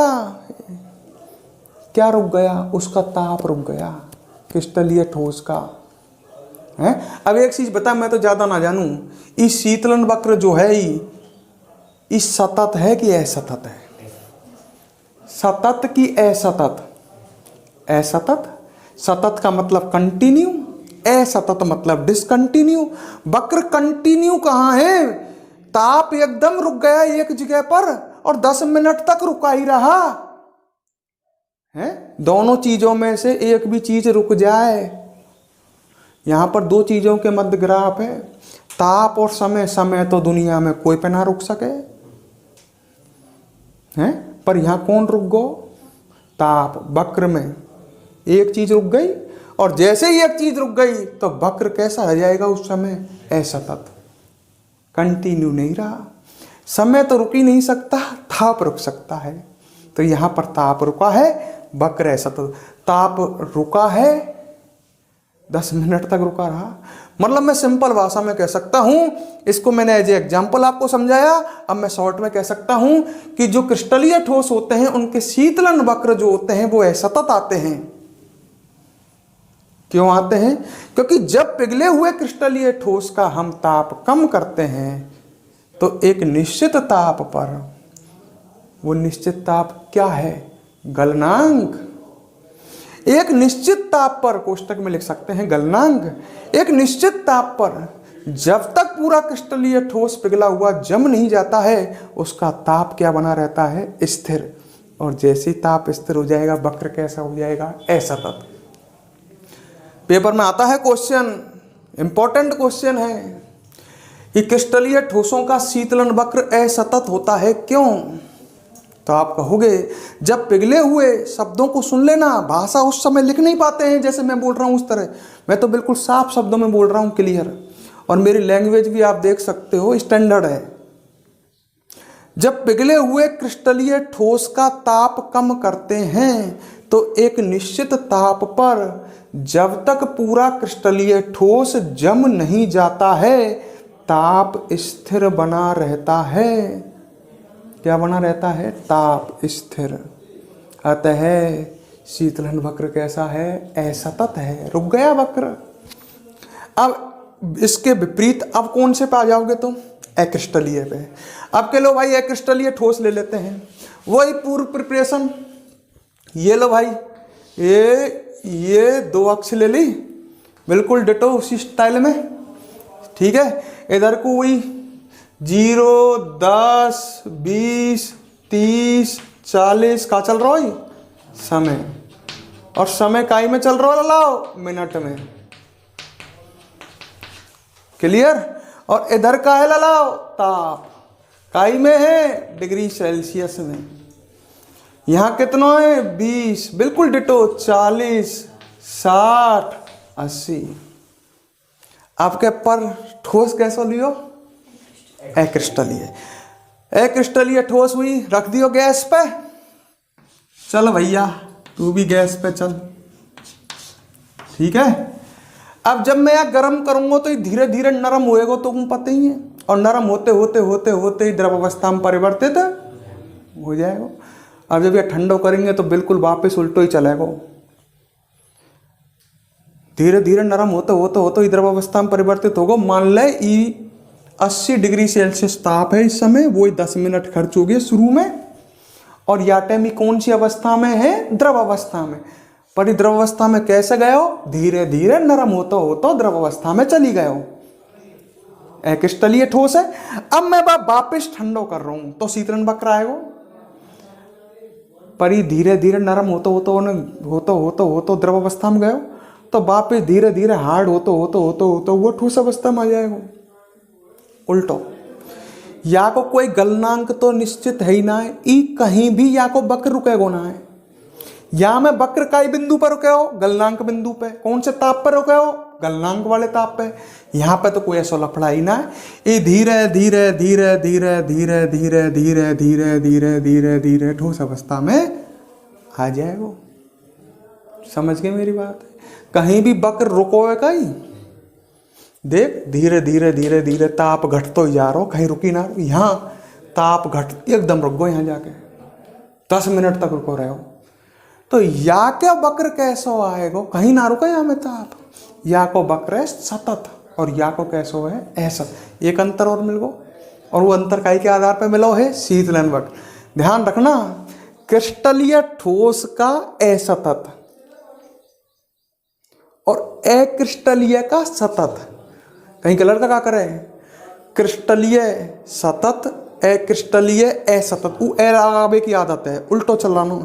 क्या रुक गया? उसका ताप रुक गया क्रिस्टलीय ठोस का है। अब एक चीज बता, मैं तो ज्यादा ना जानूं, इस शीतलन वक्र जो है इस सतत है कि असतत है? सतत की असतत? असतत। सतत का मतलब कंटिन्यू, असतत मतलब डिसकंटिन्यू। वक्र कंटिन्यू कहां है? ताप एकदम रुक गया एक जगह पर और 10 मिनट तक रुका ही रहा है। दोनों चीजों में से एक भी चीज रुक जाए, यहां पर दो चीजों के मध्य ग्राफ है, ताप और समय। समय तो दुनिया में कोई पे ना रुक सके है, पर यहां कौन रुक गो? ताप। वक्र में एक चीज रुक गई, और जैसे ही एक चीज रुक गई तो वक्र कैसा रह जाएगा उस समय? असतत, कंटिन्यू नहीं रहा। समय तो रुक ही नहीं सकता, ताप रुक सकता है। तो यहां पर ताप रुका है, वक्र असतत। ताप रुका है, 10 मिनट तक रुका रहा। मतलब मैं सिंपल भाषा में कह सकता हूं, इसको मैंने एज एग्जाम्पल आपको समझाया, अब मैं शॉर्ट में कह सकता हूं कि जो क्रिस्टलीय ठोस होते हैं उनके शीतलन वक्र जो होते हैं वो असतत आते हैं। क्यों आते हैं? क्योंकि जब पिघले हुए क्रिस्टलीय ठोस का हम ताप कम करते हैं तो एक निश्चित ताप पर, वो निश्चित ताप क्या है? गलनांक। एक निश्चित ताप पर, कोष्टक में लिख सकते हैं गलनांक। एक निश्चित ताप पर जब तक पूरा क्रिस्टलीय ठोस पिघला हुआ जम नहीं जाता है, उसका ताप क्या बना रहता है? स्थिर। और जैसे ही ताप स्थिर हो जाएगा, वक्र कैसा हो जाएगा? असतत। पेपर में आता है क्वेश्चन, इंपॉर्टेंट क्वेश्चन है कि क्रिस्टलीय ठोसों का शीतलन वक्र असतत होता है, क्यों? तो आप कहोगे जब पिघले हुए शब्दों को सुन लेना, भाषा उस समय लिख नहीं पाते हैं जैसे मैं बोल रहा हूं उस तरह। मैं तो बिल्कुल साफ शब्दों में बोल रहा हूं, क्लियर, और मेरी लैंग्वेज भी आप देख सकते हो स्टैंडर्ड है। जब पिघले हुए क्रिस्टलीय ठोस का ताप कम करते हैं तो एक निश्चित ताप पर जब तक पूरा क्रिस्टलीय ठोस जम नहीं जाता है, ताप स्थिर बना रहता है। क्या बना रहता है? ताप स्थिर। अतः शीतलन वक्र कैसा है? असतत है, रुक गया वक्र। अब इसके विपरीत अब कौन से पे आ जाओगे तुम? अक्रिस्टलीय पे। अब के लो भाई अक्रिस्टलीय ठोस ले लेते हैं, वही पूर्व प्रिपरेशन। ये लो भाई, ये दो अक्ष ले ली, बिल्कुल डिटो उसी स्टाइल में, ठीक है। इधर को वही 0, 10, 20, 30, 40 का चल रहा है समय, और समय काई में चल रहा है? लाओ मिनट में। क्लियर। और इधर का है ललाओ ताप, काई में है डिग्री सेल्सियस में। यहाँ कितना है 20, बिल्कुल डिटो 40, 60, 80। आपके पर ठोस कैसे लियो, अक्रिस्टलीय। अक्रिस्टलीय ठोस हुई, रख दियो गैस पे। चल भैया तू भी गैस पे चल, ठीक है। अब जब मैं यहाँ गर्म करूंगा तो ये धीरे धीरे नरम होएगा, तो तुम पता ही है। और नरम होते होते होते होते ही द्रव अवस्था में परिवर्तित हो जाएगा। अब जब ये ठंडो करेंगे तो बिल्कुल वापस उल्टो ही चलेगा। धीरे धीरे नरम होते होते होते ही द्रव अवस्था में परिवर्तित होगा। मान ले 80 डिग्री सेल्सियस ताप है इस समय, वो 10 मिनट खर्च हो गए शुरू में। और याटेमी कौन सी अवस्था में है, द्रव अवस्था में। पर द्रव अवस्था में कैसे गए हो, धीरे धीरे नरम होता होता द्रव अवस्था में चली गए हो। अक्रिस्टलीय ठोस है। अब मैं वापस ठंडो कर रहा हूं तो शीतलन वक्र आएगा। पर धीरे धीरे नरम होता होता द्रव अवस्था में गए हो, तो वापस धीरे धीरे हार्ड होता वो ठोस अवस्था में आ जाएगा। उल्टो या को कोई गलनांक तो निश्चित है ही ना है, ई कहीं भी या को वक्र रुकेगा ना है। या में वक्र का ही बिंदु पर रुके हो, गलनांक बिंदु पे। कौन से ताप पर रुके हो, गलनांक वाले ताप पे। यहाँ पे तो कोई ऐसा लफड़ा ही ना है। ये धीरे धीरे धीरे धीरे धीरे धीरे धीरे धीरे धीरे धीरे धीरे ठोस अवस्था में आ जाएगा। समझ गए मेरी बात, कहीं भी वक्र रुकोगा ही। देख धीरे धीरे धीरे धीरे ताप घटतो ही जा रहा हो, कहीं रुकी ना। यहाँ ताप घट एकदम रुक गो, यहाँ जाके 10 मिनट तक रुको रहे हो। तो या क्या वक्र कैसो आएगा, कहीं ना रुका यहाँ में ताप। या को वक्र है सतत और या को कैसो है असत। एक अंतर और मिल गो, और वो अंतर काई के आधार पर मिलो है, शीतलन वक्र। ध्यान रखना, क्रिस्टलीय ठोस का असतत और अक्रिस्टलीय का सतत। कहीं कलर का क्या करे, क्रिस्टलीय सतत, अक्रिस्टलीय असतत। वो आगे की आदत है, उल्टो चलाना।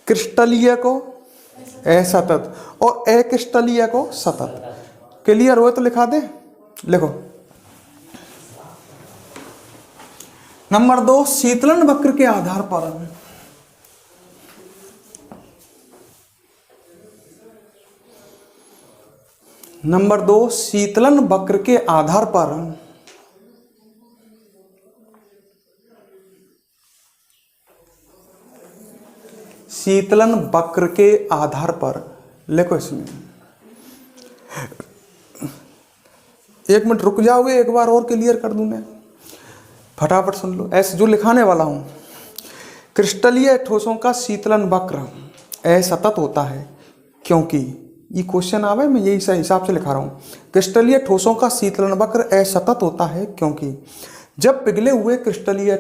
क्रिस्टलीय को असतत और अक्रिस्टलीय को सतत। क्लियर हो तो लिखा दे, लिखो। नंबर 2, शीतलन वक्र के आधार पर नंबर 2, शीतलन वक्र के आधार पर शीतलन वक्र के आधार पर लिखो। इसमें 1 मिनट रुक जाओगे, एक बार और क्लियर कर दूं मैं, फटाफट सुन लो। ऐसे जो लिखाने वाला हूं, क्रिस्टलीय ठोसों का शीतलन वक्र असतत होता है क्योंकि ये क्वेश्चन आवे, मैं यही सही हिसाब से लिखा रहा हूँ। क्रिस्टलीय ठोसों का शीतलन वक्र असतत होता है क्योंकि जब पिघले हुए क्रिस्टलीय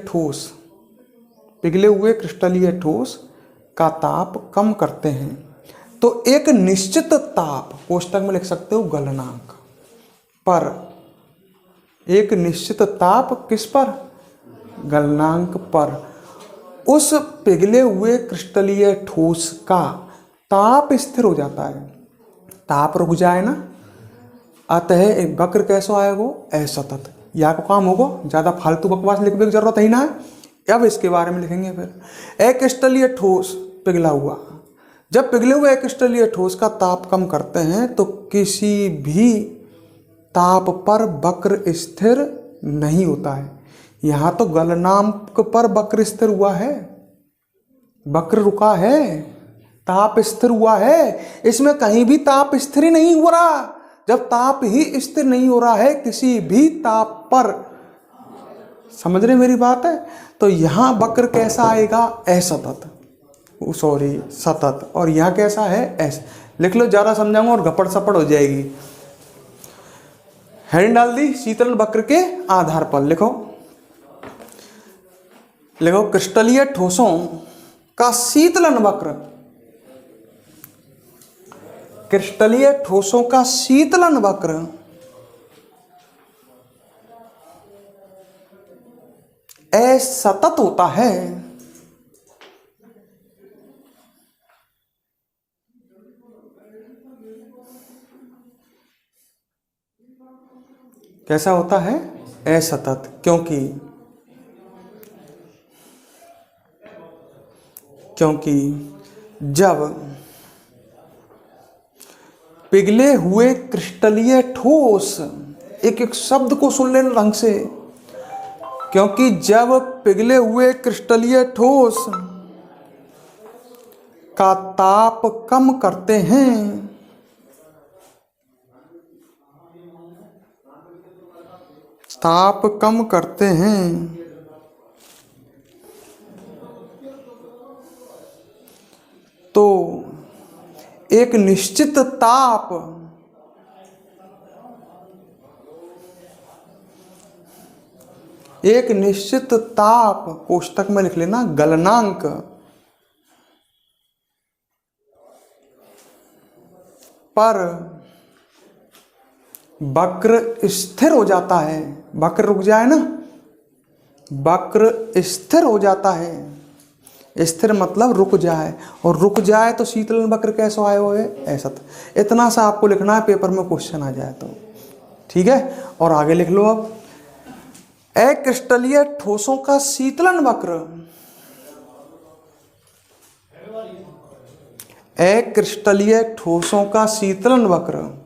ठोस का ताप कम करते हैं तो एक निश्चित ताप, कोष्टक में लिख सकते हो गलनांक पर, एक निश्चित ताप किस पर, गलनांक पर, उस पिघले हुए क्रिस्टलीय ठोस का ताप स्थिर हो जाता है। ताप रुक जाए ना, अतः एक वक्र कैसा आएगा, असतत। या को काम होगा, ज्यादा फालतू बकवास लिखने की जरूरत ही ना है। अब इसके बारे में लिखेंगे फिर। अक्रिस्टलीय ठोस पिघला हुआ, जब पिघले हुए अक्रिस्टलीय ठोस का ताप कम करते हैं तो किसी भी ताप पर वक्र स्थिर नहीं होता है। यहां तो गलनांक पर वक्र स्थिर हुआ है, वक्र रुका है, ताप स्थिर हुआ है। इसमें कहीं भी ताप स्थिर ही नहीं हो रहा। जब ताप ही स्थिर नहीं हो रहा है किसी भी ताप पर, समझ रहे मेरी बात है, तो यहां वक्र कैसा आएगा, असतत, सॉरी सतत। और यहां कैसा है, ऐसा। लिख लो, ज्यादा समझाऊंगा और घपड़ सपड़ हो जाएगी। हेडिंग डाल दी, शीतलन वक्र के आधार पर। लिखो लिखो, क्रिस्टलीय ठोसों का शीतलन वक्र, क्रिस्टलीय ठोसों का शीतलन वक्र असतत होता है कैसा होता है? असतत। क्योंकि जब पिघले हुए क्रिस्टलीय ठोस, एक एक शब्द को सुन लेना ढंग से, क्योंकि जब पिघले हुए क्रिस्टलीय ठोस का ताप कम करते हैं, तो एक निश्चित ताप कोष्टक में लिख लेना गलनांक पर वक्र स्थिर हो जाता है। वक्र रुक जाए ना, वक्र स्थिर हो जाता है। स्थिर मतलब रुक जाए, और रुक जाए तो शीतलन वक्र कैसे आए हुए? ऐसा। इतना सा आपको लिखना है, पेपर में क्वेश्चन आ जाए तो ठीक है। और आगे लिख लो अब, अक्रिस्टलीय ठोसों का शीतलन वक्र, अक्रिस्टलीय ठोसों का शीतलन वक्र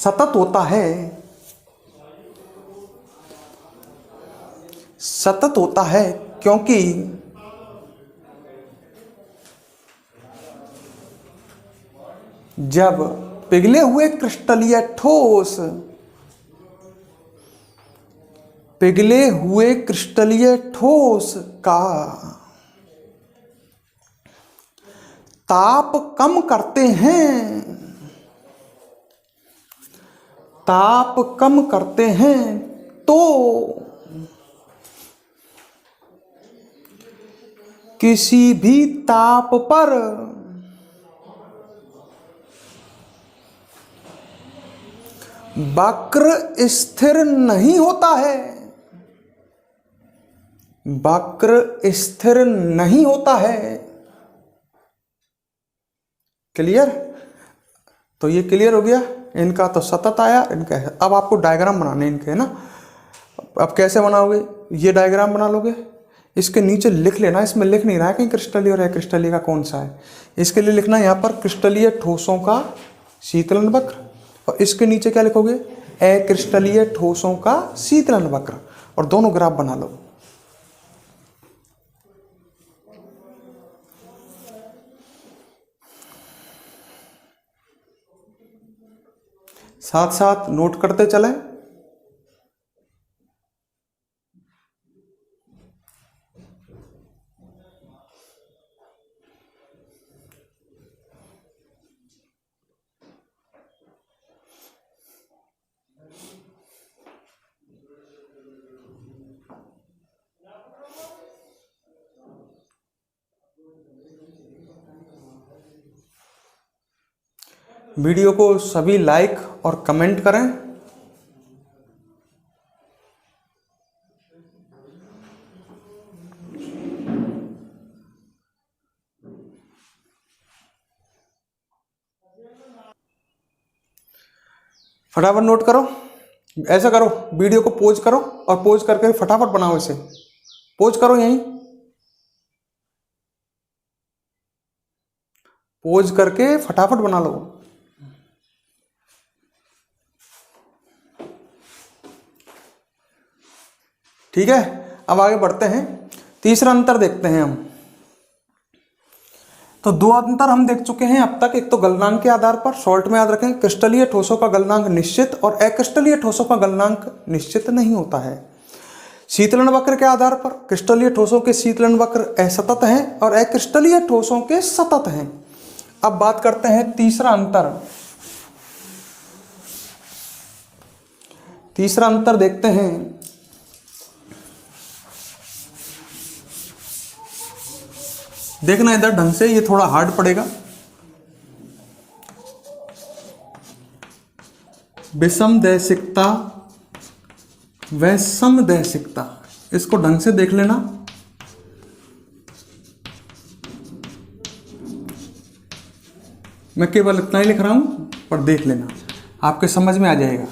सतत होता है, क्योंकि जब पिघले हुए क्रिस्टलीय ठोस का ताप कम करते हैं, तो किसी भी ताप पर वक्र स्थिर नहीं होता है। क्लियर? तो ये क्लियर हो गया। इनका तो सतत आया, इनका है। अब आपको डायग्राम बनाने इनके, है ना। अब कैसे बनाओगे? ये डायग्राम बना लोगे, इसके नीचे लिख लेना, इसमें लिख नहीं रहा है कहीं क्रिस्टलीय और अक्रिस्टलीय का कौन सा है। इसके लिए लिखना यहाँ पर क्रिस्टलीय ठोसों का शीतलन वक्र, और इसके नीचे क्या लिखोगे? अक्रिस्टलीय ठोसों का शीतलन वक्र, और दोनों ग्राफ बना लो। साथ साथ नोट करते चलें। वीडियो को सभी लाइक और कमेंट करें। फटाफट नोट करो। ऐसा करो, वीडियो को पोज करो और पोज करके फटाफट बनाओ। इसे पोज करो, यहीं पोज करके फटाफट बना लो। ठीक है, अब आगे बढ़ते हैं। तीसरा अंतर देखते हैं हम। तो दो अंतर हम देख चुके हैं अब तक। एक तो गलनांक के आधार पर, शॉर्ट में याद रखें, क्रिस्टलीय ठोसों का गलनांक निश्चित और अक्रिस्टलीय ठोसों का गलनांक निश्चित नहीं होता है। शीतलन वक्र के आधार पर क्रिस्टलीय ठोसों के शीतलन वक्र असतत हैं और अक्रिस्टलीय ठोसों के सतत हैं। अब बात करते हैं तीसरा अंतर। तीसरा अंतर देखते हैं। देखना इधर ढंग से, ये थोड़ा हार्ड पड़ेगा। विषमदैशिकता व समदैशिकता, इसको ढंग से देख लेना। मैं केवल इतना ही लिख रहा हूँ, पर देख लेना, आपके समझ में आ जाएगा।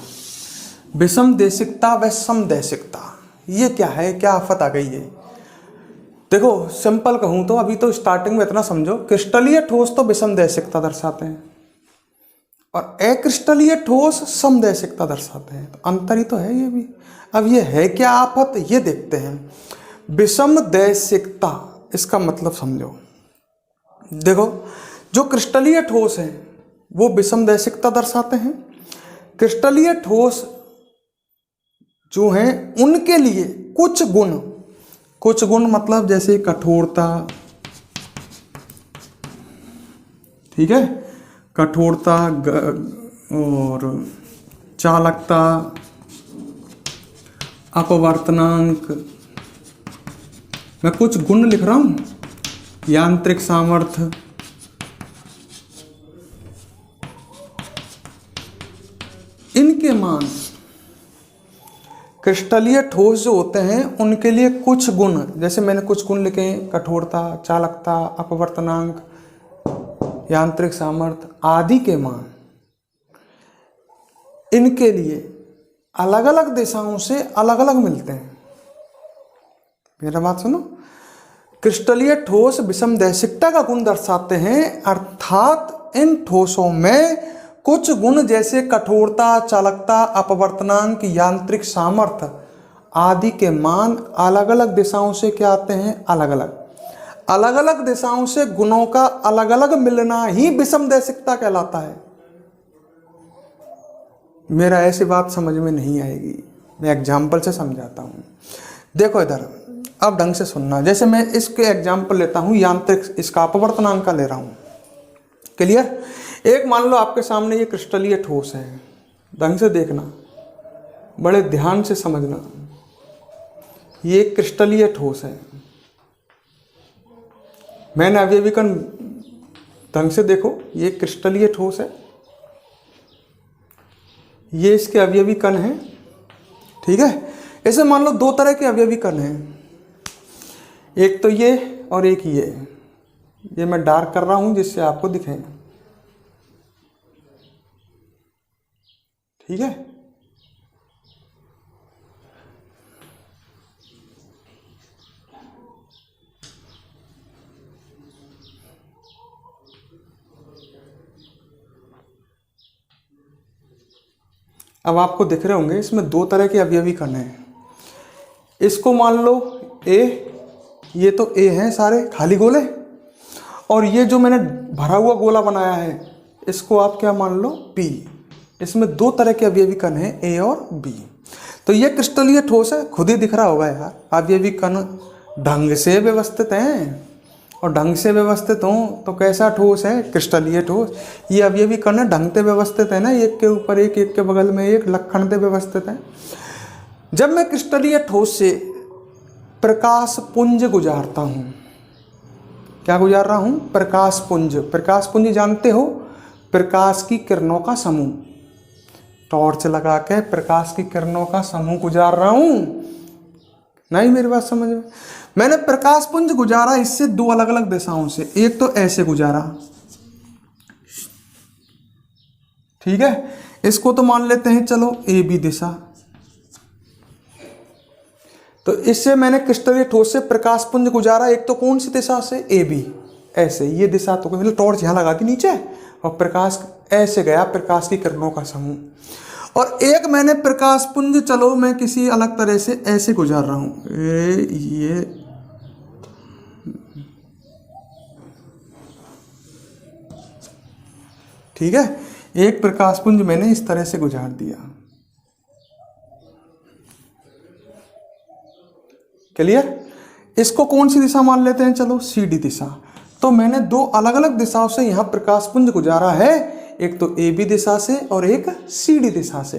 विषम देशिकता व समदेशिकता, ये क्या है, क्या आफत आ गई है? देखो सिंपल कहूँ तो अभी तो स्टार्टिंग में इतना समझो, क्रिस्टलीय ठोस तो विषम देशिकता दर्शाते हैं और अक्रिस्टलीय ठोस समदेशिकता दर्शाते हैं। तो अंतर ही तो है ये भी। अब ये है क्या आफत, ये देखते हैं। विषम देशिकता, इसका मतलब समझो। देखो जो क्रिस्टलीय ठोस है वो विषम देशिकता दर्शाते हैं। क्रिस्टलीय ठोस जो हैं उनके लिए कुछ गुण मतलब जैसे कठोरता, ठीक है, कठोरता और चालकता, अपवर्तनांक, मैं कुछ गुण लिख रहा हूं, यांत्रिक सामर्थ्य, इनके मान क्रिस्टलीय ठोस जो होते हैं उनके लिए कुछ गुण, जैसे मैंने कुछ गुण लिखे हैं, कठोरता, चालकता, अपवर्तनांक, यांत्रिक सामर्थ्य आदि के मान, इनके लिए अलग अलग दिशाओं से अलग अलग मिलते हैं। मेरा बात सुनो, क्रिस्टलीय ठोस विषम देशिकता का गुण दर्शाते हैं, अर्थात इन ठोसों में कुछ गुण जैसे कठोरता, चालकता, अपवर्तनांक, यांत्रिक सामर्थ्य आदि के मान अलग अलग दिशाओं से क्या आते हैं, अलग अलग दिशाओं से गुणों का अलग अलग मिलना ही विषम देशिकता कहलाता है। मेरा ऐसी बात समझ में नहीं आएगी, मैं एग्जाम्पल से समझाता हूँ। देखो इधर, अब ढंग से सुनना। जैसे मैं इसके एग्जाम्पल लेता हूँ, यांत्रिक, इसका अपवर्तनांक का ले रहा हूँ। क्लियर? एक मान लो आपके सामने ये क्रिस्टलीय ठोस है, ढंग से देखना, बड़े ध्यान से समझना। ये क्रिस्टलीय ठोस है, मैंने अवयवी कण, ढंग से देखो, ये क्रिस्टलीय ठोस है, ये इसके अवयवी कण हैं, ठीक है। ऐसे मान लो दो तरह के अवयवी कण हैं, एक तो ये और एक ये मैं डार्क कर रहा हूं जिससे आपको दिखे, ठीक है। अब आपको दिख रहे होंगे इसमें दो तरह के अवयवी कण हैं। इसको मान लो ए, ये तो ए हैं सारे खाली गोले, और ये जो मैंने भरा हुआ गोला बनाया है इसको आप क्या मान लो बी। इसमें दो तरह के अवयवी कण हैं, ए और बी। तो ये क्रिस्टलीय ठोस है, खुद ही दिख रहा होगा यार, अवयवी कण ढंग से व्यवस्थित हैं, और ढंग से व्यवस्थित हों तो कैसा ठोस है, क्रिस्टलीय ठोस। ये अवयवी कण ढंग से व्यवस्थित है ना, एक के ऊपर एक, एक के बगल में एक, लक्षण से व्यवस्थित है। जब मैं क्रिस्टलीय ठोस से प्रकाश पुंज गुजारता हूं, क्या गुजार रहा हूं, प्रकाश पुंज। प्रकाश पुंज जानते हो, प्रकाश की किरणों का समूह, टॉर्च लगा के प्रकाश की किरणों का समूह गुजार रहा हूं। नहीं मेरी बात समझ में? मैंने प्रकाश पुंज गुजारा इससे दो अलग अलग दिशाओं से, एक तो ऐसे गुजारा, ठीक है, इसको तो मान लेते हैं चलो ए बी दिशा। तो इससे मैंने क्रिस्टलीय ठोस से प्रकाश पुंज गुजारा, एक तो कौन सी दिशा से, ए बी, ऐसे, ये दिशा तो मतलब टॉर्च यहां लगा दी नीचे और प्रकाश ऐसे गया, प्रकाश की किरणों का समूह। और एक मैंने प्रकाश पुंज, चलो मैं किसी अलग तरह से ऐसे गुजार रहा हूं, ये ठीक है, एक प्रकाश पुंज मैंने इस तरह से गुजार दिया। क्लियर? इसको कौन सी दिशा मान लेते हैं, चलो सी डी दिशा। तो मैंने दो अलग अलग दिशाओं से यहां प्रकाश पुंज गुजारा है, एक तो ए बी दिशा से और एक सी डी दिशा से।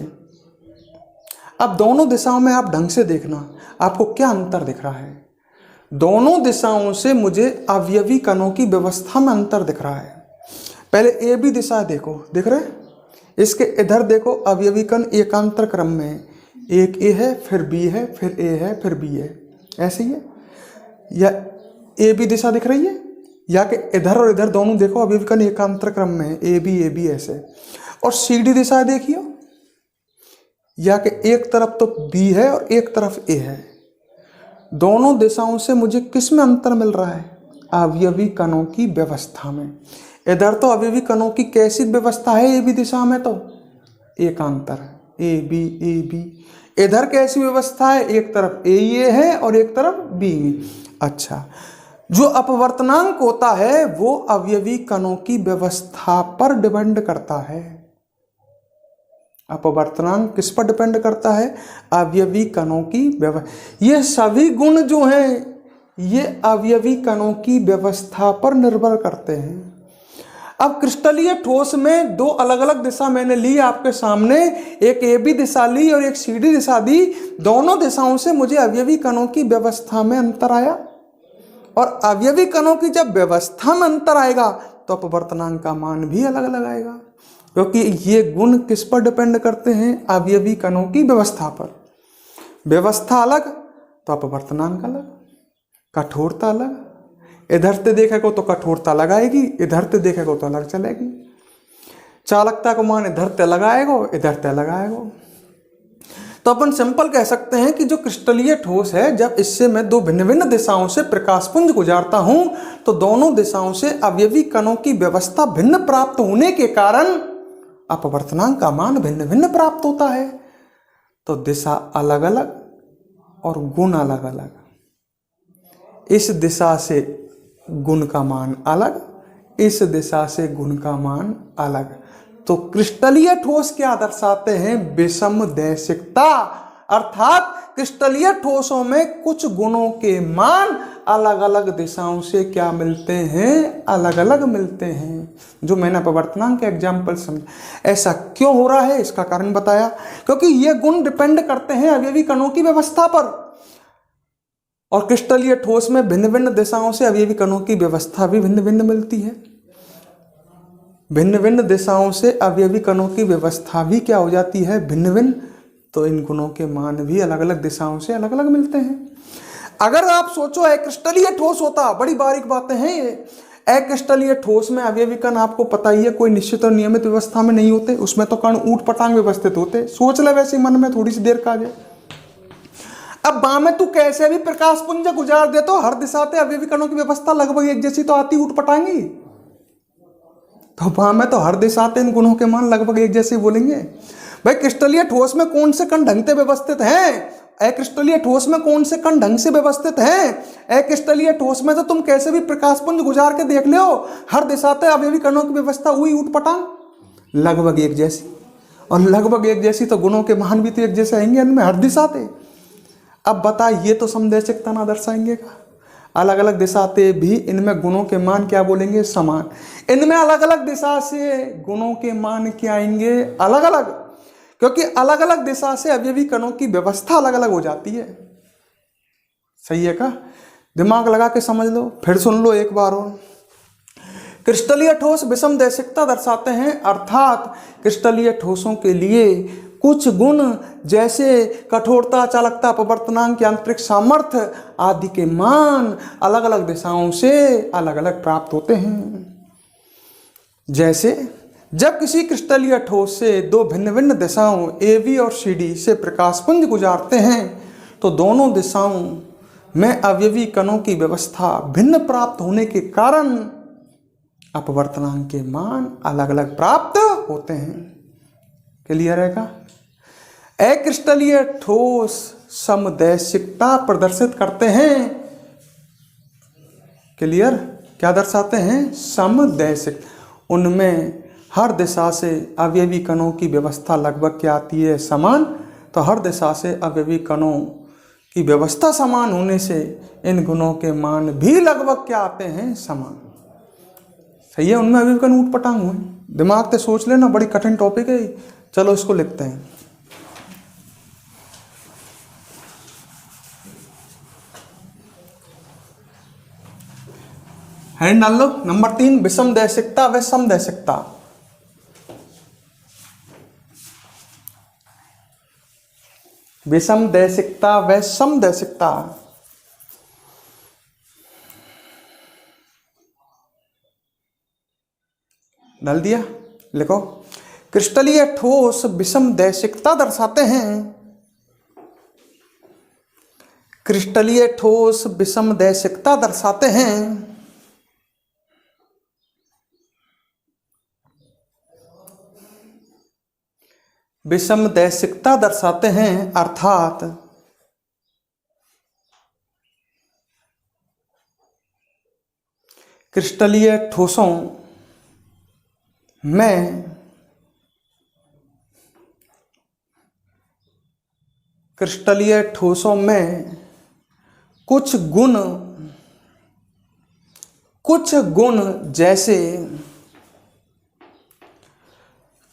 अब दोनों दिशाओं में आप ढंग से देखना, आपको क्या अंतर दिख रहा है। दोनों दिशाओं से मुझे अवयवी कणों की व्यवस्था में अंतर दिख रहा है। पहले ए बी दिशा देखो, दिख रहे, इसके इधर देखो अवयवी कण एकांतर क्रम में है, एक ए है, फिर बी है, फिर ए है, फिर बी है, ऐसे ही है। या ए बी दिशा दिख रही है, या कि इधर और इधर दोनों देखो अवयवी कण एकांतर क्रम में है, ए बी ऐसे। और सी डी दिशा देखिए, या कि एक तरफ तो बी है और एक तरफ ए है, दोनों दिशाओं से मुझे किस में अंतर मिल रहा है? अवयवी कणों की व्यवस्था में। इधर तो अवयवी कणों की कैसी व्यवस्था है ए बी दिशा में? तो एकांतर, ए बी। इधर कैसी व्यवस्था है? एक तरफ ए है और एक तरफ बी। अच्छा, जो अपवर्तनांक होता है वो अवयवी कणों की व्यवस्था पर डिपेंड करता है। अपवर्तनांक किस पर डिपेंड करता है? अवयवी कणों की व्यवस्था। ये सभी गुण जो हैं ये अवयवी कणों की व्यवस्था पर निर्भर करते हैं। अब क्रिस्टलीय ठोस में दो अलग अलग दिशा मैंने ली आपके सामने, एक ए बी दिशा ली और एक सी डी दिशा दी। दोनों दिशाओं से मुझे अवयवी कणों की व्यवस्था में अंतर आया, और अवयवी कणों की जब व्यवस्था में अंतर आएगा तो अपवर्तनांक का मान भी अलग अलग आएगा, क्योंकि ये गुण किस पर डिपेंड करते हैं? अवयवी कणों की व्यवस्था पर। व्यवस्था अलग तो अपवर्तनांक अलग, कठोरता अलग। इधर से देखेगा तो कठोरता लगाएगी, इधर से देखेगा तो अलग चलेगी। चालकता को मान इधर से लगाएगा, इधर से लगाएगा। तो अपन सिंपल कह सकते हैं कि जो क्रिस्टलीय ठोस है, जब इससे मैं दो भिन्न भिन्न दिशाओं से प्रकाशपुंज गुजारता हूं तो दोनों दिशाओं से अवयवी कणों की व्यवस्था भिन्न प्राप्त होने के कारण अपवर्तनांक का मान भिन्न भिन्न प्राप्त होता है। तो दिशा अलग अलग और गुण अलग अलग। इस दिशा से गुण का मान अलग, इस दिशा से गुण का मान अलग। तो क्रिस्टलीय ठोस क्या दर्शाते हैं? विषम दैशिकता। अर्थात क्रिस्टलीय ठोसों में कुछ गुणों के मान अलग अलग दिशाओं से क्या मिलते हैं? अलग अलग मिलते हैं। जो मैंने अपवर्तनांक के एग्जाम्पल समझा। ऐसा क्यों हो रहा है इसका कारण बताया, क्योंकि ये गुण डिपेंड करते हैं अवयवी कणों की व्यवस्था पर, और क्रिस्टलीय ठोस में भिन्न भिन्न दिशाओं से अवयवी कणों की व्यवस्था भी भिन्न भिन्न मिलती है। भिन्न भिन्न दिशाओं से अवयवी कणों की व्यवस्था भी क्या हो जाती है? भिन्न भिन्न। तो इन गुणों के मान भी अलग अलग दिशाओं से अलग अलग मिलते हैं। अगर आप सोचो अक्रिस्टलीय ठोस होता, बड़ी बारीक बातें हैं ये। अक्रिस्टलीय ठोस में अवयवी कण आपको पता ही है कोई निश्चित और नियमित व्यवस्था में नहीं होते, उसमें तो कण ऊट पटांग व्यवस्थित होते। सोच ले वैसे मन में थोड़ी सी देर का जाए। अब बाँ में तू कैसे भी प्रकाश पुंज गुजार दे तो हर दिशा से अवयवी कणों की व्यवस्था लगभग एक जैसी तो आती उठ पटांगी। तो बाँ में तो हर दिशा से इन गुणों के मान लगभग एक जैसे बोलेंगे। भाई क्रिस्टलीय ठोस में कौन से कण ढंग से व्यवस्थित हैं? अक्रिस्टलीय ठोस में कौन से कण ढंग से व्यवस्थित हैं? अक्रिस्टलीय ठोस में तो तुम कैसे भी प्रकाश पुंज गुजार के देख लो, हर दिशा से अवयवी कणों की व्यवस्था हुई उठ पटांग लगभग एक जैसी, और लगभग एक जैसी तो गुणों के मान भी तो एक जैसे आएंगे इनमें हर दिशा से। अब बता, ये तो समदैशिकता ना दर्शाएंगे का? अलग अलग दिशा से भी इनमें गुणों के मान क्या बोलेंगे? समान। इनमें अलग अलग दिशा से गुणों के मान क्या आएंगे? अलग अलग, क्योंकि अलग अलग दिशा से अवयवी कणों की व्यवस्था अलग अलग हो जाती है। सही है का? दिमाग लगा के समझ लो, फिर सुन लो एक बार और। क्रिस्टलीय ठोस विषम दैशिकता दर्शाते हैं, अर्थात क्रिस्टलीय ठोसों के लिए कुछ गुण जैसे कठोरता, चालकता, अपवर्तनांक, यांत्रिक सामर्थ्य आदि के मान अलग अलग दिशाओं से अलग अलग प्राप्त होते हैं। जैसे जब किसी क्रिस्टलीय ठोस से दो भिन्न भिन्न दिशाओं ए बी और सी डी से प्रकाशपुंज गुजारते हैं तो दोनों दिशाओं में अवयवी कणों की व्यवस्था भिन्न प्राप्त होने के कारण अपवर्तनांक के मान अलग अलग प्राप्त होते हैं। क्लियर है का? अक्रिस्टलीय ठोस समदैशिकता प्रदर्शित करते हैं। क्लियर? क्या दर्शाते हैं? समदैशिक। उनमें हर दिशा से अवयवी कणों की व्यवस्था लगभग क्या आती है? समान। तो हर दिशा से अवयवी कणों की व्यवस्था समान होने से इन गुणों के मान भी लगभग क्या आते हैं? समान। सही है? उनमें अवयवी कण ऊट पटांग हुए। दिमाग से सोच लेना, बड़ी कठिन टॉपिक है। चलो इसको लिखते हैं। हेडिंग डाल लो। नंबर 3, विषम दैशिकता व समदैशिकता। विषम दैशिकता व समदैशिकता। डाल दिया। लिखो, क्रिस्टलीय ठोस विषम दैशिकता दर्शाते हैं। क्रिस्टलीय ठोस विषम दैशिकता दर्शाते हैं। विषम दैशिकता दर्शाते हैं अर्थात क्रिस्टलीय ठोसों में कुछ गुण जैसे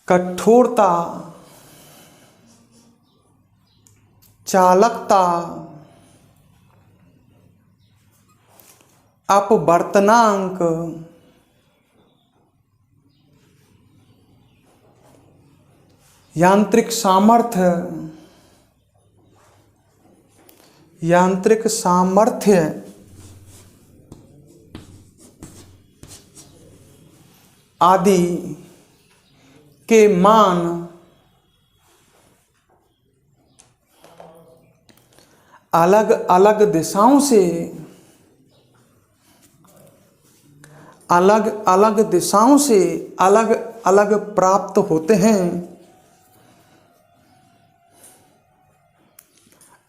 कठोरता, चालकता, अपवर्तनांक, यांत्रिक सामर्थ्य आदि के मान अलग अलग दिशाओं से अलग अलग प्राप्त होते हैं।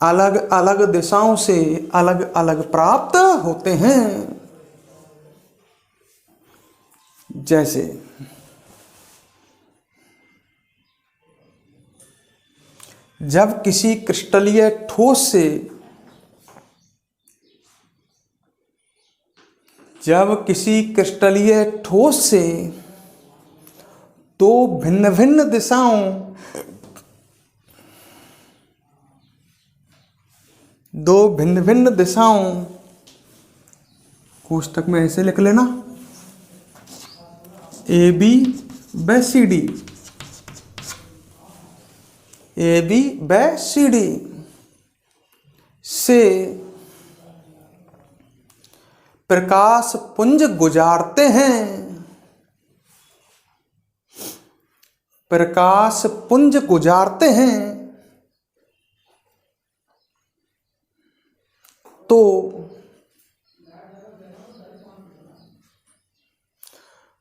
अलग अलग दिशाओं से अलग अलग प्राप्त होते हैं। जैसे जब किसी क्रिस्टलीय ठोस से दो भिन्न भिन्न दिशाओं कोष्टक में ऐसे लिख लेना, ए बी व सी डी, ए बी व सी डी से प्रकाश पुंज गुजारते हैं। तो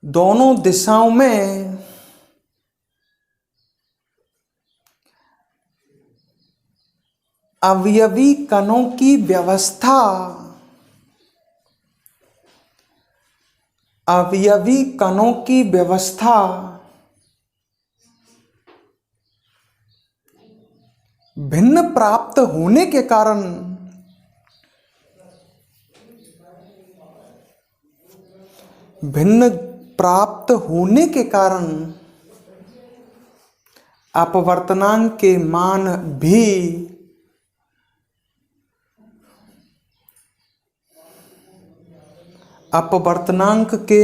दोनों दिशाओं में अवयवी कणों की व्यवस्था भिन्न प्राप्त होने के कारण अपवर्तनांक के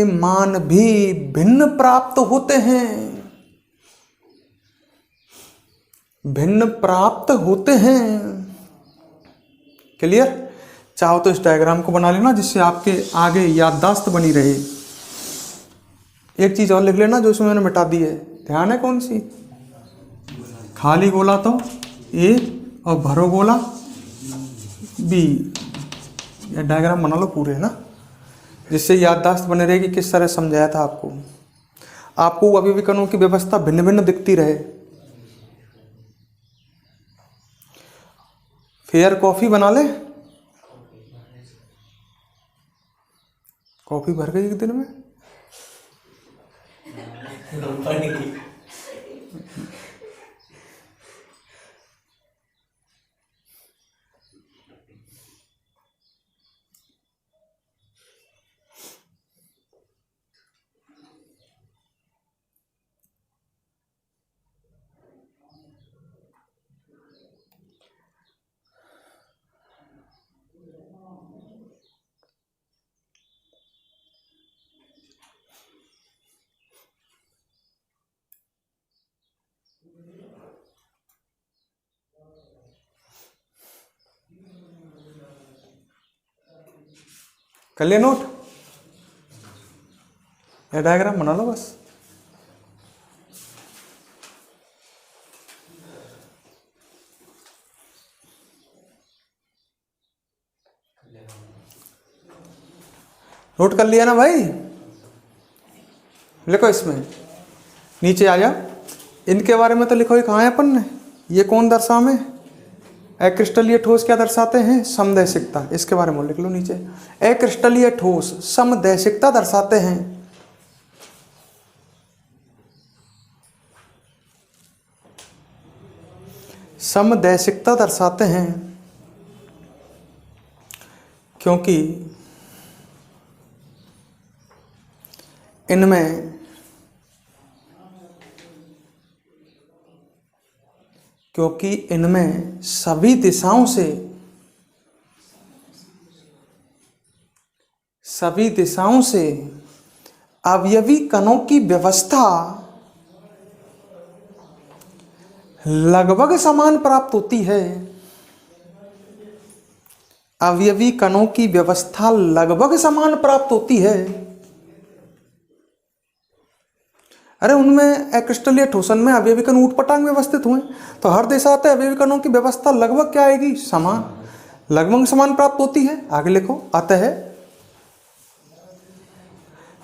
मान भी भिन्न प्राप्त होते हैं। क्लियर? चाहो तो इस डायग्राम को बना लेना जिससे आपके आगे याददाश्त बनी रहे। एक चीज और लिख लेना जो इसमें मैंने मिटा दी है, ध्यान है कौन सी? खाली गोला तो ए और भरो गोला बी। यह डायग्राम बना लो पूरे, है ना, जिससे याददाश्त बने रहेगी किस तरह समझाया था आपको अवयवी कणों की व्यवस्था भिन्न भिन्न दिखती रहे। फेयर कॉफी बना ले, कॉफी भर गई एक दिन में। कर लिया नोट? यह डायग्राम बना लो बस। नोट कर लिया ना भाई? लिखो इसमें, नीचे आ जा। इनके बारे में तो लिखो ही कहाँ है अपन ने। ये कौन दर्शा में? अक्रिस्टलीय ठोस क्या दर्शाते हैं? समदैशिकता। इसके बारे में लिख लो नीचे। अक्रिस्टलीय ठोस समदैशिकता दर्शाते हैं। समदैशिकता दर्शाते हैं क्योंकि इनमें सभी दिशाओं से अवयवी कणों की व्यवस्था लगभग समान प्राप्त होती है। अवयवी कणों की व्यवस्था लगभग समान प्राप्त होती है। अरे उनमें अक्रिस्टलीय ठोसन में अवयवी कण ऊटपटांग व्यवस्थित हुए, तो हर दिशाते अवयवी कणों की व्यवस्था लगभग क्या आएगी? समान, लगभग समान प्राप्त होती है। आगे लिखो, अतः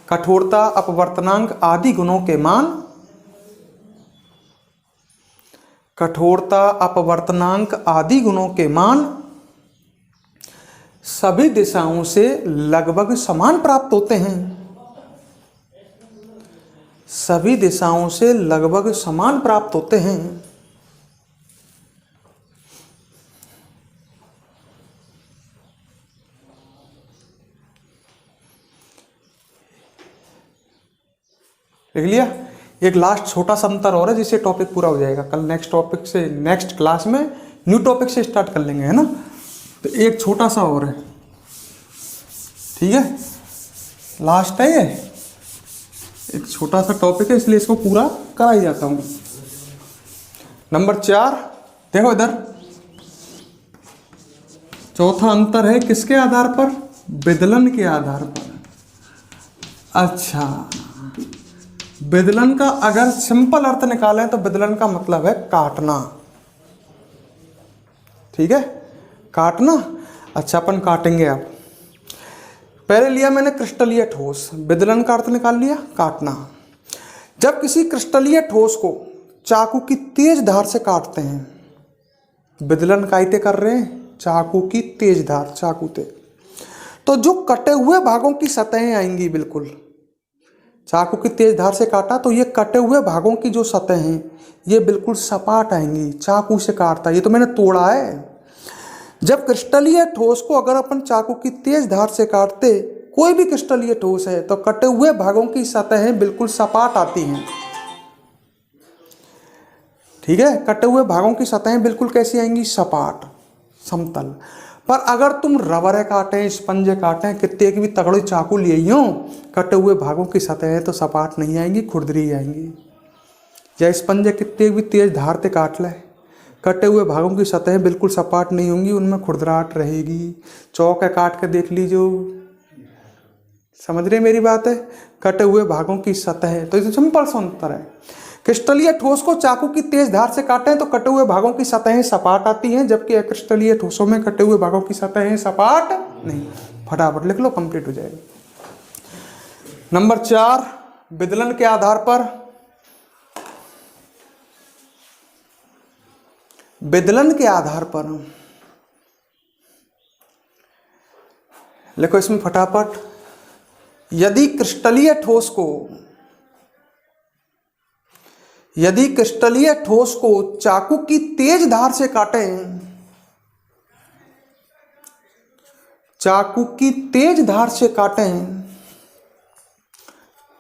कठोरता, अपवर्तनांक आदि गुणों के मान, कठोरता, अपवर्तनांक आदि गुणों के मान सभी दिशाओं से लगभग समान प्राप्त होते हैं। सभी दिशाओं से लगभग समान प्राप्त होते हैं। लिख लिया? एक लास्ट छोटा सा अंतर और है जिससे टॉपिक पूरा हो जाएगा। कल नेक्स्ट टॉपिक से, नेक्स्ट क्लास में न्यू टॉपिक से स्टार्ट कर लेंगे, है ना? तो एक छोटा सा और है, ठीक है? लास्ट है ये, एक छोटा सा टॉपिक है, इसलिए इसको पूरा करा ही जाता हूं। नंबर 4 देखो इधर, चौथा अंतर है किसके आधार पर? विदलन के आधार पर। अच्छा, विदलन का अगर सिंपल अर्थ निकालें तो विदलन का मतलब है काटना, ठीक है? काटना। अच्छा, अपन काटेंगे। अब पहले लिया मैंने क्रिस्टलीय ठोस, विदलन का अर्थ निकाल लिया काटना। जब किसी क्रिस्टलीय ठोस को चाकू की तेज धार से काटते हैं, विदलन कायते कर रहे हैं चाकू की तेज धार, चाकू ते, तो जो कटे हुए भागों की सतहें आएंगी, बिल्कुल चाकू की तेज धार से काटा तो ये कटे हुए भागों की जो सतह हैं ये बिल्कुल सपाट आएंगी। चाकू से काटता, ये तो मैंने तोड़ा है। जब क्रिस्टलीय ठोस को अगर अपन चाकू की तेज धार से काटते, कोई भी क्रिस्टलीय ठोस है, तो कटे हुए भागों की सतहें बिल्कुल सपाट आती हैं, ठीक है? कटे हुए भागों की सतहें बिल्कुल कैसी आएंगी? सपाट, समतल। पर अगर तुम रबर काटें, स्पंज काटें, कितने की भी तगड़ी चाकू लिए यूं, कटे हुए भागों की सतहें तो सपाट नहीं आएंगी, खुरदरी आएंगी। या स्पंज कितने भी तेज धार से काट ले, कटे हुए भागों की सतहें बिल्कुल सपाट नहीं होंगी, उनमें खुरदराहट रहेगी। चौक है, काट के देख लीजिए, समझ रहे मेरी बात है? कटे हुए भागों की सतह, तो इसे सिंपल सा अंतर है। क्रिस्टलीय ठोस को चाकू की तेज धार से काटें तो कटे हुए भागों की सतहें सपाट आती हैं, जबकि अक्रिस्टलीय ठोसों में कटे हुए भागों की सतहें सपाट नहीं। फटाफट लिख लो, कंप्लीट हो जाएगा। नंबर 4 विदलन के आधार पर, विदलन के आधार पर लिखो इसमें फटाफट। यदि क्रिस्टलीय ठोस को चाकू की तेज धार से काटें, चाकू की तेज धार से काटें,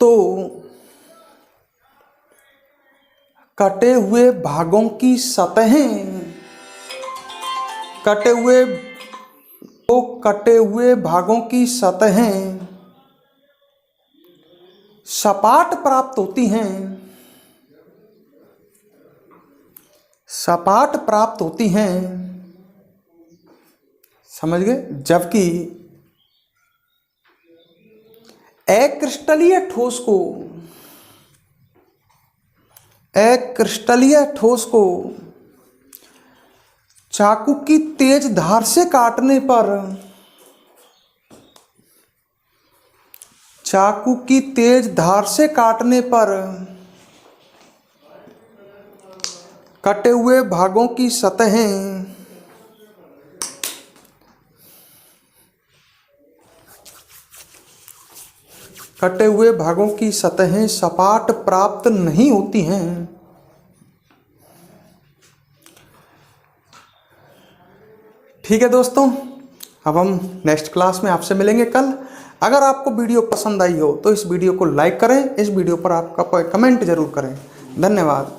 तो कटे हुए भागों की सतहें, कटे हुए भागों की सतहें सपाट प्राप्त होती हैं, सपाट प्राप्त होती हैं, समझ गए? जबकि अक्रिस्टलीय ठोस को चाकू की तेज धार से काटने पर चाकू की तेज धार से काटने पर कटे हुए भागों की सतहें सपाट प्राप्त नहीं होती हैं। ठीक है दोस्तों, अब हम नेक्स्ट क्लास में आपसे मिलेंगे कल। अगर आपको वीडियो पसंद आई हो तो इस वीडियो को लाइक करें, इस वीडियो पर आपका कमेंट जरूर करें। धन्यवाद।